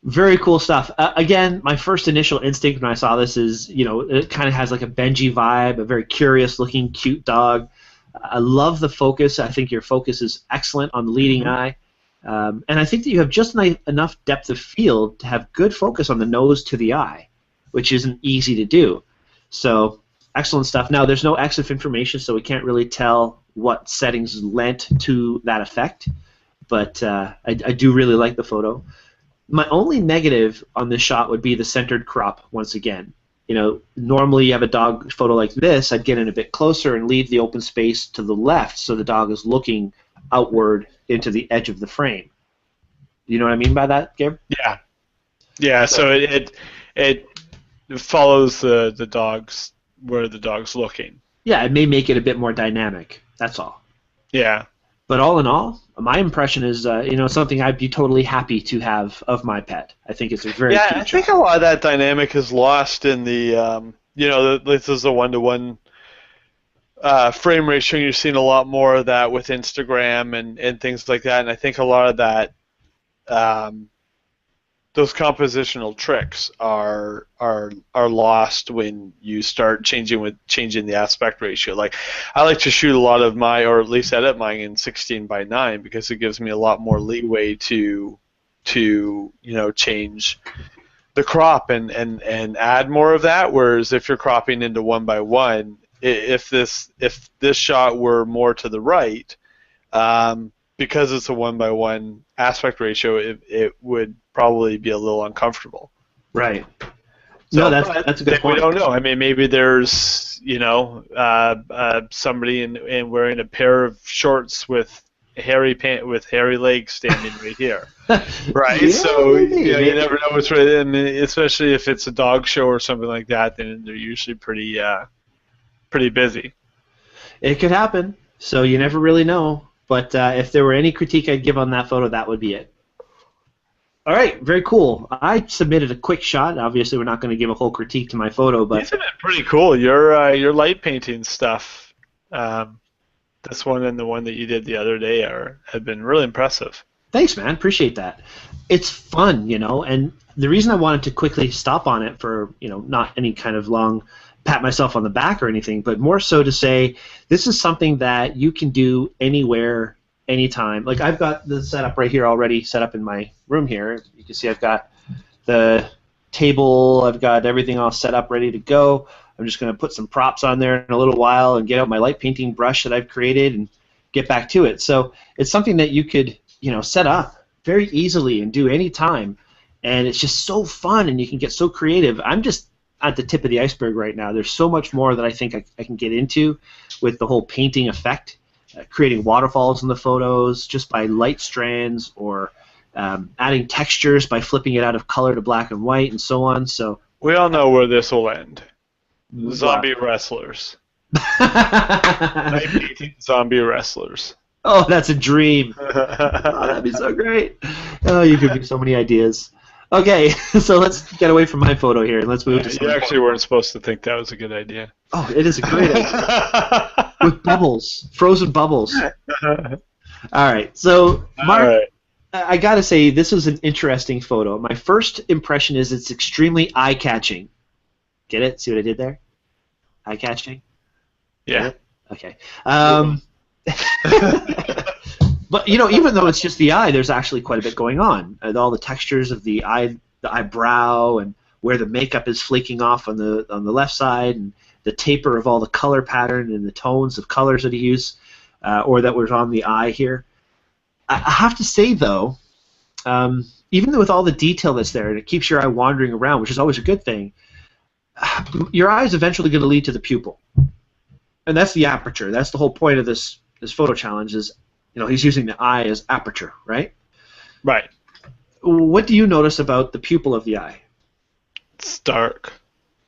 Speaker 2: Very cool stuff. Again, my first initial instinct when I saw this is, it kind of has like a Benji vibe, a very curious-looking, cute dog. I love the focus. I think your focus is excellent on the leading eye. And I think that you have just enough depth of field to have good focus on the nose to the eye, which isn't easy to do. So, excellent stuff. Now, there's no EXIF information, so we can't really tell what settings lent to that effect. But I do really like the photo. My only negative on this shot would be the centered crop once again. Normally you have a dog photo like this, I'd get in a bit closer and leave the open space to the left so the dog is looking outward into the edge of the frame. You know what I mean by that, Gab?
Speaker 4: Yeah. Yeah, so it follows the dog's, where the dog's looking.
Speaker 2: Yeah, it may make it a bit more dynamic, that's all.
Speaker 4: Yeah.
Speaker 2: But all in all, my impression is, something I'd be totally happy to have of my pet. I think it's a very cute
Speaker 4: I think a lot of that dynamic is lost in the, this is a 1-to-1 frame ratio. You're seeing a lot more of that with Instagram and things like that. And I think a lot of that, those compositional tricks are lost when you start changing the aspect ratio. Like, I like to shoot a lot of my, or at least edit mine in 16:9 because it gives me a lot more leeway to change the crop and add more of that. Whereas if you're cropping into 1:1, if this shot were more to the right, because it's a 1:1 aspect ratio, it would probably be a little uncomfortable.
Speaker 2: Right.
Speaker 4: So,
Speaker 2: no, that's a good point.
Speaker 4: We don't know. I mean, maybe there's somebody in wearing a pair of shorts with hairy legs standing right here, right?
Speaker 2: Yeah,
Speaker 4: so
Speaker 2: maybe.
Speaker 4: You never know what's right. I mean, especially if it's a dog show or something like that, then they're usually pretty busy.
Speaker 2: It could happen. So you never really know. But if there were any critique I'd give on that photo, that would be it. All right, very cool. I submitted a quick shot. Obviously, we're not going to give a whole critique to my photo, but
Speaker 4: These have been pretty cool. Your light painting stuff, this one and the one that you did the other day have been really impressive.
Speaker 2: Thanks, man. Appreciate that. It's fun, and the reason I wanted to quickly stop on it for, not any kind of long pat myself on the back or anything, but more so to say this is something that you can do anywhere, anytime. Like, I've got the setup right here already set up in my room here. You can see I've got the table, I've got everything all set up ready to go. I'm just going to put some props on there in a little while and get out my light painting brush that I've created and get back to it. So it's something that you could, set up very easily and do anytime, and it's just so fun and you can get so creative. I'm just at the tip of the iceberg right now. There's so much more that I think I can get into with the whole painting effect, creating waterfalls in the photos just by light strands, or adding textures by flipping it out of color to black and white, and so on. So
Speaker 4: we all know where this will end. Zombie wrestlers. Light painting zombie wrestlers.
Speaker 2: Oh, that's a dream. Oh, that'd be so great. Oh, you could be so many ideas. Okay, so let's get away from my photo here and let's move to
Speaker 4: You actually weren't supposed to think that was a good idea.
Speaker 2: Oh, it is a great idea. With bubbles, frozen bubbles. All right, so Mark, I gotta say this was an interesting photo. My first impression is it's extremely eye-catching. Get it? See what I did there? Eye-catching?
Speaker 4: Yeah.
Speaker 2: Okay. But even though it's just the eye, there's actually quite a bit going on. And all the textures of the eye, the eyebrow, and where the makeup is flaking off on the left side, and the taper of all the color pattern and the tones of colors that he used, or that was on the eye here. I have to say though, even with all the detail that's there, and it keeps your eye wandering around, which is always a good thing, your eye is eventually going to lead to the pupil, and that's the aperture. That's the whole point of this photo challenge. Is he's using the eye as aperture, right?
Speaker 4: Right.
Speaker 2: What do you notice about the pupil of the eye?
Speaker 4: It's dark.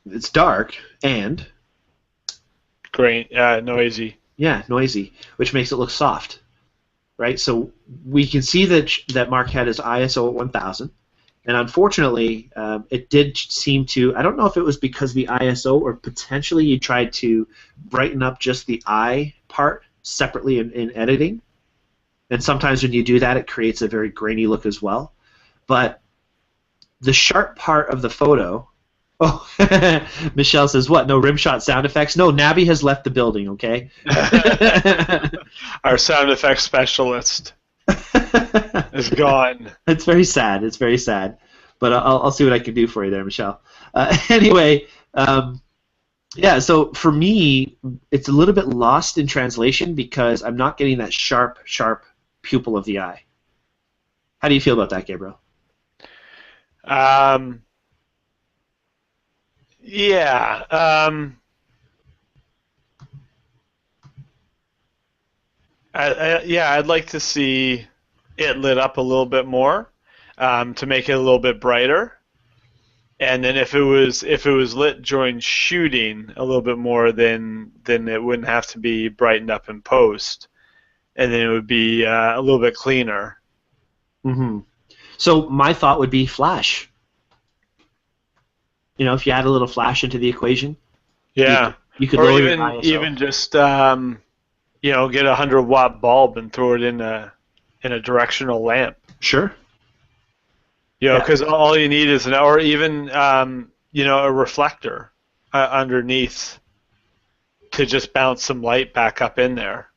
Speaker 2: It's dark and
Speaker 4: grain, noisy.
Speaker 2: Yeah, noisy, which makes it look soft, right? So we can see that Mark had his ISO at 1000, and unfortunately, it did seem to. I don't know if it was because of the ISO or potentially you tried to brighten up just the eye part separately in editing. And sometimes when you do that, it creates a very grainy look as well. But the sharp part of the photo. Oh, Michelle says, what? No rim shot sound effects? No, Nabby has left the building, okay?
Speaker 4: Our sound effects specialist is gone.
Speaker 2: It's very sad. It's very sad. But I'll see what I can do for you there, Michelle. Anyway, yeah, so for me, it's a little bit lost in translation because I'm not getting that sharp pupil of the eye. How do you feel about that, Gabriel?
Speaker 4: Yeah. I'd like to see it lit up a little bit more to make it a little bit brighter. And then if it was lit during shooting a little bit more, then it wouldn't have to be brightened up in post, and then it would be a little bit cleaner.
Speaker 2: Mm-hmm. So my thought would be flash. You know, if you add a little flash into the equation,
Speaker 4: yeah,
Speaker 2: you could
Speaker 4: or
Speaker 2: lower
Speaker 4: even
Speaker 2: your ISO.
Speaker 4: even just get a 100-watt bulb and throw it in a directional lamp.
Speaker 2: Sure.
Speaker 4: Because all you need is or even a reflector underneath to just bounce some light back up in there.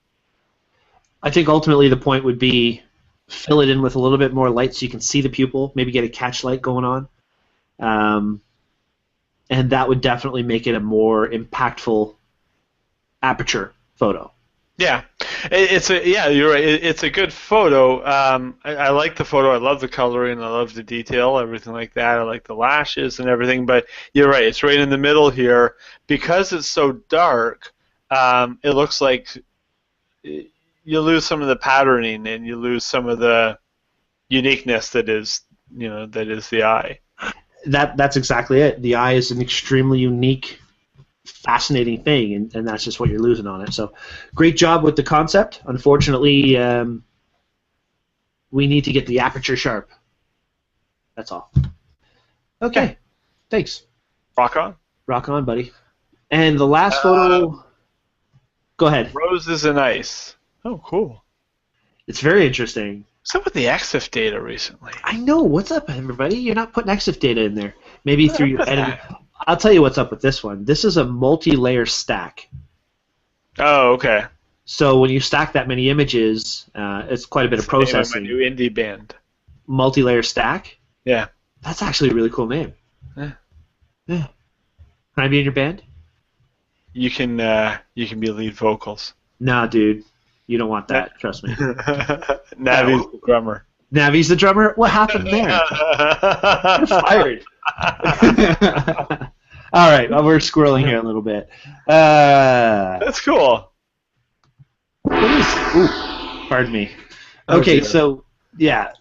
Speaker 2: I think ultimately the point would be fill it in with a little bit more light so you can see the pupil, maybe get a catch light going on. And that would definitely make it a more impactful aperture photo.
Speaker 4: Yeah, you're right. It's a good photo. I like the photo. I love the coloring. I love the detail, everything like that. I like the lashes and everything. But you're right. It's right in the middle here because it's so dark. It looks like you lose some of the patterning and you lose some of the uniqueness that is the eye.
Speaker 2: That's exactly it. The eye is an extremely unique, fascinating thing, and that's just what you're losing on it. So, great job with the concept. Unfortunately, we need to get the aperture sharp. That's all. Okay. Thanks.
Speaker 4: Rock on.
Speaker 2: Rock on, buddy. And the last photo. Go ahead.
Speaker 4: Roses and ice. Oh, cool.
Speaker 2: It's very interesting.
Speaker 4: What's up with the EXIF data recently?
Speaker 2: I know. What's up, everybody? You're not putting EXIF data in there. Maybe through your editing. I'll tell you what's up with this one. This is a multi-layer stack.
Speaker 4: Oh, okay.
Speaker 2: So when you stack that many images, it's quite a bit of processing.
Speaker 4: My new indie band.
Speaker 2: Multi-layer stack?
Speaker 4: Yeah.
Speaker 2: That's actually a really cool name.
Speaker 4: Yeah.
Speaker 2: Can I be in your band?
Speaker 4: You can be lead vocals.
Speaker 2: Nah, dude. You don't want that. Trust me.
Speaker 4: Navi's the drummer.
Speaker 2: Navi's the drummer? What happened there? You're fired. All right, well, we're squirreling here a little bit.
Speaker 4: That's cool.
Speaker 2: What is? Ooh, pardon me. Okay, so yeah,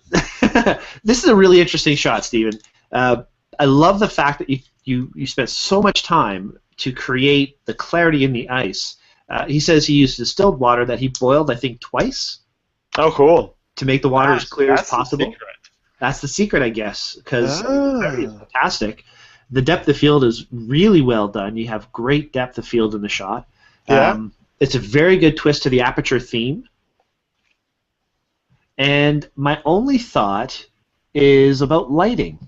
Speaker 2: this is a really interesting shot, Steven. I love the fact that you spent so much time to create the clarity in the ice. He says he used distilled water that he boiled, I think, twice.
Speaker 4: Oh, cool.
Speaker 2: To make the water as clear as possible.
Speaker 4: The secret.
Speaker 2: That's the secret, I guess, because it's very fantastic. The depth of field is really well done. You have great depth of field in the shot.
Speaker 4: Yeah.
Speaker 2: It's a very good twist to the aperture theme. And my only thought is about lighting.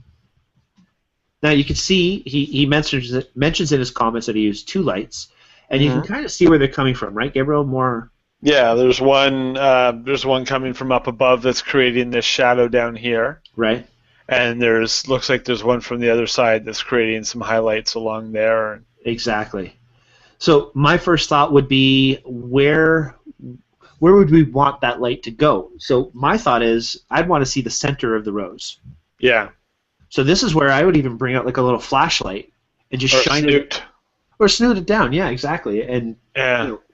Speaker 2: Now you can see he mentions in his comments that he used 2 lights, and you can kind of see where they're coming from, right, Gabriel? More.
Speaker 4: Yeah, there's one coming from up above that's creating this shadow down here.
Speaker 2: Right.
Speaker 4: And looks like there's one from the other side that's creating some highlights along there.
Speaker 2: Exactly. So my first thought would be where would we want that light to go? So my thought is I'd want to see the center of the rose.
Speaker 4: Yeah.
Speaker 2: So this is where I would even bring out like a little flashlight and just shine it. Or snoot it down, yeah, exactly. And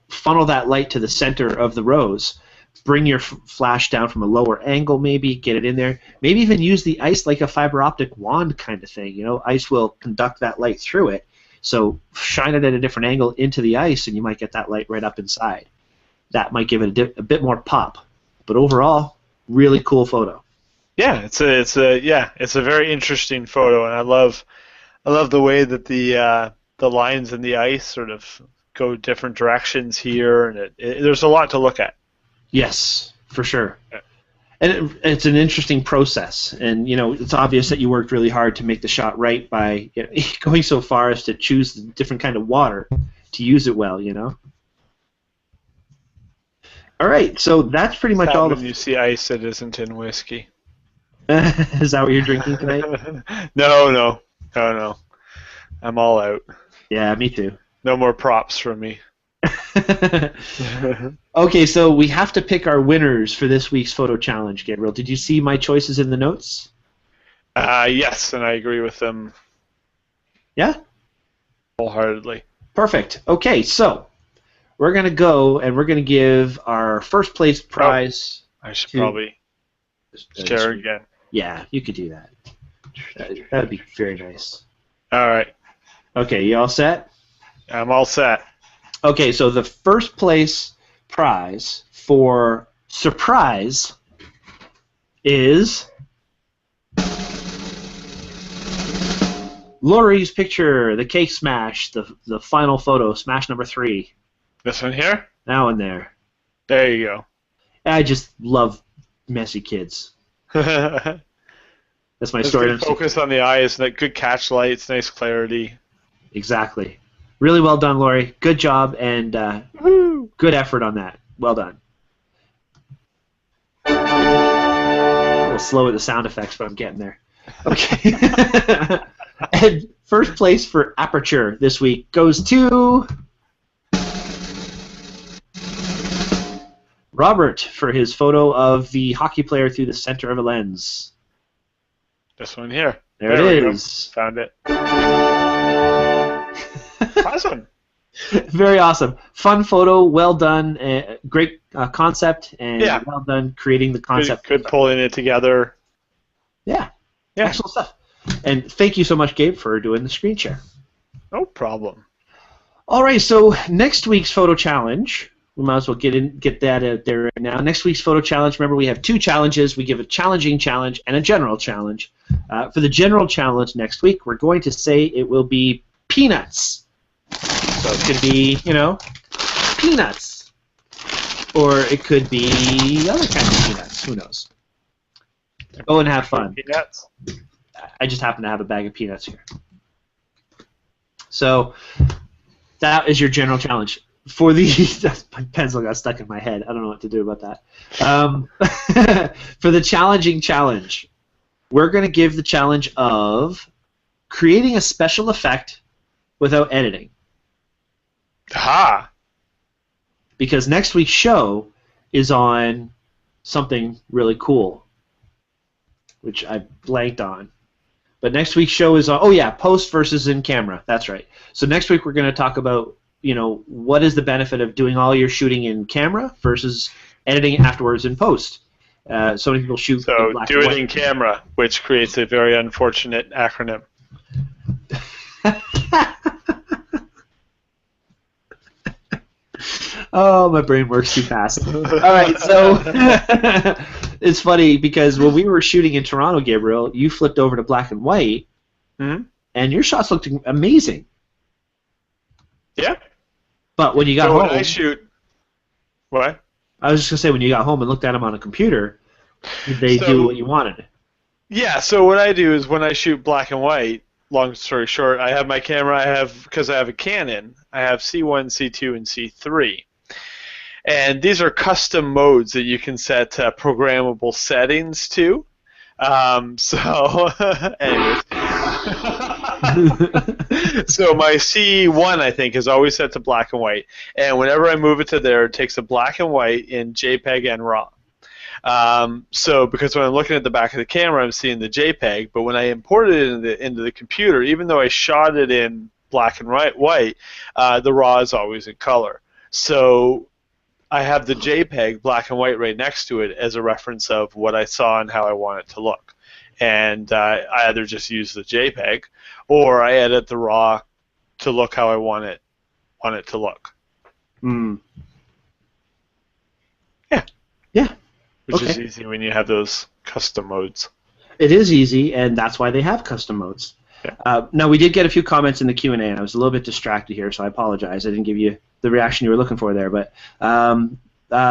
Speaker 2: funnel that light to the center of the rose. Bring your flash down from a lower angle, maybe get it in there. Maybe even use the ice like a fiber optic wand kind of thing. You know, ice will conduct that light through it. So shine it at a different angle into the ice, and you might get that light right up inside. That might give it a bit more pop. But overall, really cool photo.
Speaker 4: Yeah, it's a very interesting photo, and I love the way that the lines in the ice sort of go different directions here, and there's a lot to look at.
Speaker 2: Yes, for sure. And it's an interesting process, and it's obvious that you worked really hard to make the shot right by going so far as to choose the different kind of water to use it well. All right, so that's pretty much all.
Speaker 4: When you see ice that isn't in whiskey.
Speaker 2: Is that what you're drinking tonight?
Speaker 4: No. I'm all out.
Speaker 2: Yeah, me too.
Speaker 4: No more props from me.
Speaker 2: Okay, so we have to pick our winners for this week's photo challenge, Gabriel. Did you see my choices in the notes?
Speaker 4: Yes, and I agree with them.
Speaker 2: Yeah?
Speaker 4: Wholeheartedly.
Speaker 2: Perfect. Okay, so we're going to go and we're going to give our first place prize.
Speaker 4: I should probably share again.
Speaker 2: Yeah, you could do that. That would be very nice.
Speaker 4: All right.
Speaker 2: Okay, you all set?
Speaker 4: I'm all set.
Speaker 2: Okay, so the first place prize for surprise is Lori's picture, the cake smash, the final photo, smash number 3.
Speaker 4: This one here?
Speaker 2: That one there.
Speaker 4: There you go.
Speaker 2: I just love messy kids. That's my story.
Speaker 4: Good focus on the eye, isn't it? Good catch lights, nice clarity.
Speaker 2: Exactly. Really well done, Lori. Good job, and good effort on that. Well done. A little slow with the sound effects, but I'm getting there. Okay. And first place for aperture this week goes to Robert for his photo of the hockey player through the center of a lens.
Speaker 4: This one here.
Speaker 2: There it is.
Speaker 4: Found it. Awesome.
Speaker 2: Very awesome. Fun photo. Well done. Great concept. And well done creating the concept.
Speaker 4: Good pulling it together.
Speaker 2: Yeah. Excellent stuff. And thank you so much, Gabe, for doing the screen share.
Speaker 4: No problem.
Speaker 2: All right. So next week's photo challenge. We might as well get that out there right now. Next week's photo challenge. Remember, we have 2 challenges. We give a challenging challenge and a general challenge. For the general challenge next week, we're going to say it will be peanuts. So it could be, peanuts. Or it could be other kinds of peanuts. Who knows? Go and have fun.
Speaker 4: Peanuts.
Speaker 2: I just happen to have a bag of peanuts here. So that is your general challenge. For the my pencil got stuck in my head. I don't know what to do about that. For the challenging challenge, we're going to give the challenge of creating a special effect without editing.
Speaker 4: Ha!
Speaker 2: Because next week's show is on something really cool, which I blanked on. But next week's show is on, post versus in camera. That's right. So next week we're going to talk about, what is the benefit of doing all your shooting in camera versus editing it afterwards in post. So many people shoot in black and white.
Speaker 4: In camera, which creates a very unfortunate acronym.
Speaker 2: Oh, my brain works too fast. All right, so it's funny because when we were shooting in Toronto, Gabriel, you flipped over to black and white, and your shots looked amazing.
Speaker 4: Yeah.
Speaker 2: But when you got home,
Speaker 4: when I shoot, what?
Speaker 2: I was just gonna say when you got home and looked at them on a computer, they do what you wanted.
Speaker 4: Yeah. So what I do is when I shoot black and white. Long story short, I have my camera. Because I have a Canon. I have C1, C2, and C3. And these are custom modes that you can set programmable settings to. Anyways. So my C1, I think, is always set to black and white. And whenever I move it to there, it takes a black and white in JPEG and RAW. So because when I'm looking at the back of the camera, I'm seeing the JPEG, but when I imported it into the computer, even though I shot it in black and white, the RAW is always in color. So I have the JPEG black and white right next to it as a reference of what I saw and how I want it to look. And I either just use the JPEG or I edit the RAW to look how I want it to look. Yeah. Which is easy when you have those custom modes.
Speaker 2: It is easy, and that's why they have custom modes. Yeah. Now, we did get a few comments in the Q&A, and I was a little bit distracted here, so I apologize. I didn't give you the reaction you were looking for there. But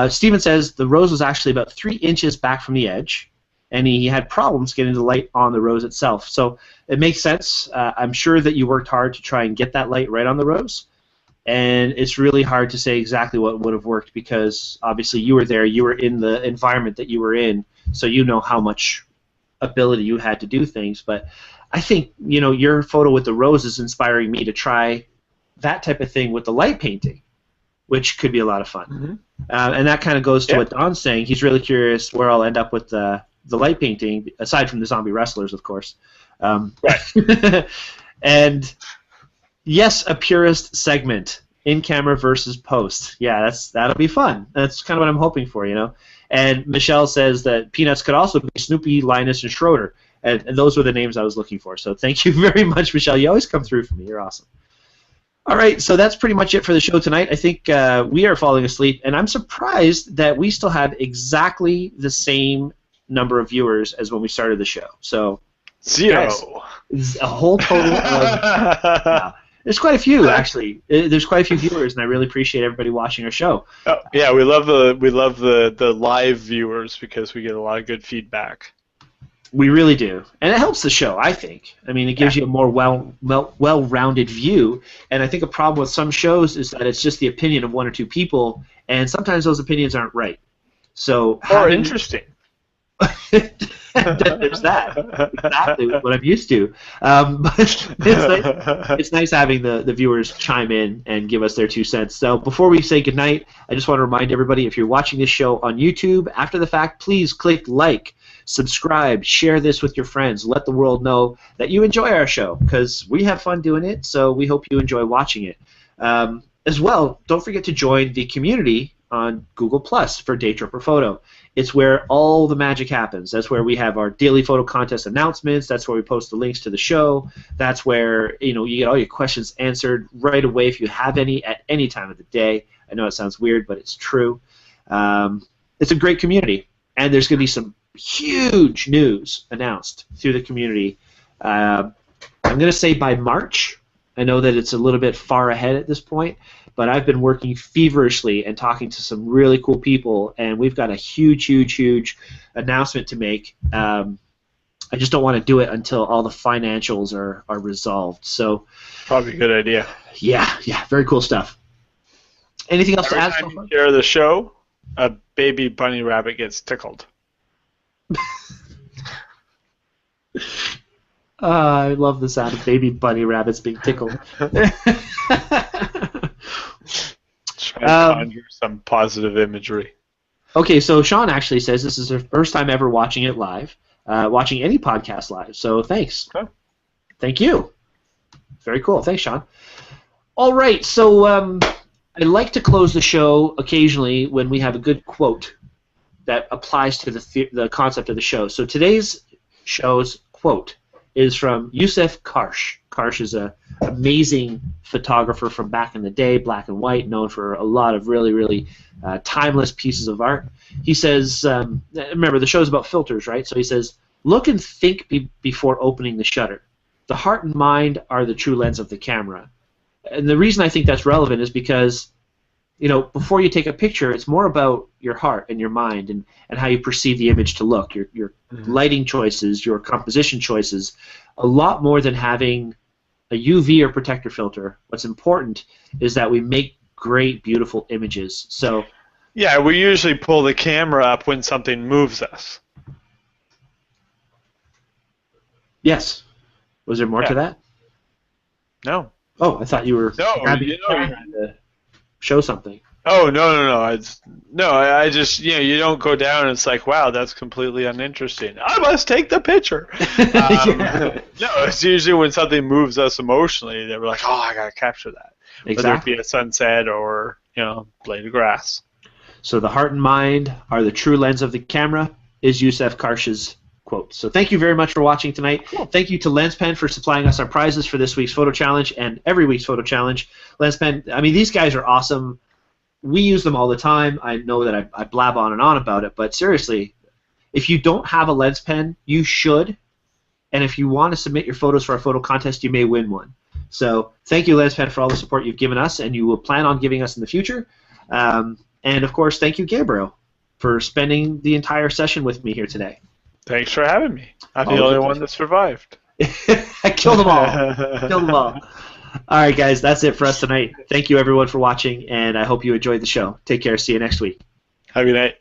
Speaker 2: Steven says the rose was actually about 3 inches back from the edge, and he had problems getting the light on the rose itself. So it makes sense. I'm sure that you worked hard to try and get that light right on the rose, and it's really hard to say exactly what would have worked because obviously you were there, you were in the environment that you were in, so you know how much ability you had to do things. But I think, you know, your photo with the rose is inspiring me to try that type of thing with the light painting, which could be a lot of fun.
Speaker 4: Mm-hmm.
Speaker 2: And that kind of goes to what Don's saying. He's really curious where I'll end up with the light painting, aside from the zombie wrestlers, of course.
Speaker 4: Right.
Speaker 2: And yes, a purist segment, in-camera versus post. Yeah, that'll be fun. That's kind of what I'm hoping for, you know. And Michelle says that Peanuts could also be Snoopy, Linus, and Schroeder. And those were the names I was looking for. So thank you very much, Michelle. You always come through for me. You're awesome. All right, so that's pretty much it for the show tonight. I think we are falling asleep, and I'm surprised that we still have exactly the same number of viewers as when we started the show. So
Speaker 4: 0.
Speaker 2: Guys, a whole total of... There's quite a few, actually. There's quite a few viewers, and I really appreciate everybody watching our show.
Speaker 4: Oh, yeah, we love the live viewers because we get a lot of good feedback.
Speaker 2: We really do, and it helps the show, I think. I mean, it gives you a more well-rounded view, and I think a problem with some shows is that it's just the opinion of 1 or 2 people, and sometimes those opinions aren't right. So
Speaker 4: Interesting.
Speaker 2: There's that. Exactly what I'm used to. But it's nice having the viewers chime in and give us their 2 cents. So before we say goodnight, I just want to remind everybody, if you're watching this show on YouTube, after the fact, please click like, subscribe, share this with your friends. Let the world know that you enjoy our show, because we have fun doing it, so we hope you enjoy watching it. As well, don't forget to join the community on Google Plus for Daytripper Photo. It's where all the magic happens. That's where we have our daily photo contest announcements. That's where we post the links to the show. That's where, you know, you get all your questions answered right away if you have any at any time of the day. I know it sounds weird, but it's true. It's a great community, and there's going to be some huge news announced through the community. I'm going to say by March. I know that it's a little bit far ahead at this point, but I've been working feverishly and talking to some really cool people, and we've got a huge announcement to make. I just don't want to do it until all the financials are resolved. So
Speaker 4: probably a good idea.
Speaker 2: Yeah, very cool stuff. Anything else to add?
Speaker 4: Every time you share the show, a baby bunny rabbit gets tickled.
Speaker 2: I love the sound of baby bunny rabbits being tickled.
Speaker 4: Try to conjure some positive imagery.
Speaker 2: Okay, so Sean actually says this is her first time ever watching it live, watching any podcast live. So thanks.
Speaker 4: Okay.
Speaker 2: Thank you. Very cool. Thanks, Sean. All right, so I like to close the show occasionally when we have a good quote that applies to the concept of the show. So today's show's quote is from Yusuf Karsh. Karsh is an amazing photographer from back in the day, black and white, known for a lot of really timeless pieces of art. He says, remember, the show's about filters, right? So he says, look and think before opening the shutter. The heart and mind are the true lens of the camera. And the reason I think that's relevant is because, you know, before you take a picture, it's more about your heart and your mind and how you perceive the image to look, your lighting choices, your composition choices, a lot more than having a UV or protector filter. What's important is that we make great, beautiful images. So,
Speaker 4: yeah, we usually pull the camera up when something moves us.
Speaker 2: Yes. Was there more to that?
Speaker 4: No.
Speaker 2: Oh, I thought you were trying to show something.
Speaker 4: Oh, no. I just, you know, you don't go down and it's like, wow, that's completely uninteresting. I must take the picture. No, it's usually when something moves us emotionally that we're like, oh, I got to capture that.
Speaker 2: Exactly.
Speaker 4: Whether it be a sunset or, you know, blade of grass.
Speaker 2: So the heart and mind are the true lens of the camera is Yusuf Karsh's quote. So thank you very much for watching tonight. Cool. Thank you to LensPen for supplying us our prizes for this week's photo challenge and every week's photo challenge. LensPen, I mean, these guys are awesome. We use them all the time. I know that I blab on and on about it, but seriously, if you don't have a LensPen, you should. And if you want to submit your photos for our photo contest, you may win one. So thank you, LensPen, for all the support you've given us and you will plan on giving us in the future. And, of course, thank you, Gabriel, for spending the entire session with me here today.
Speaker 4: Thanks for having me. I'm the only one that survived.
Speaker 2: I killed them all. Killed them all. All right, guys, that's it for us tonight. Thank you, everyone, for watching, and I hope you enjoyed the show. Take care. See you next week.
Speaker 4: Have a good night.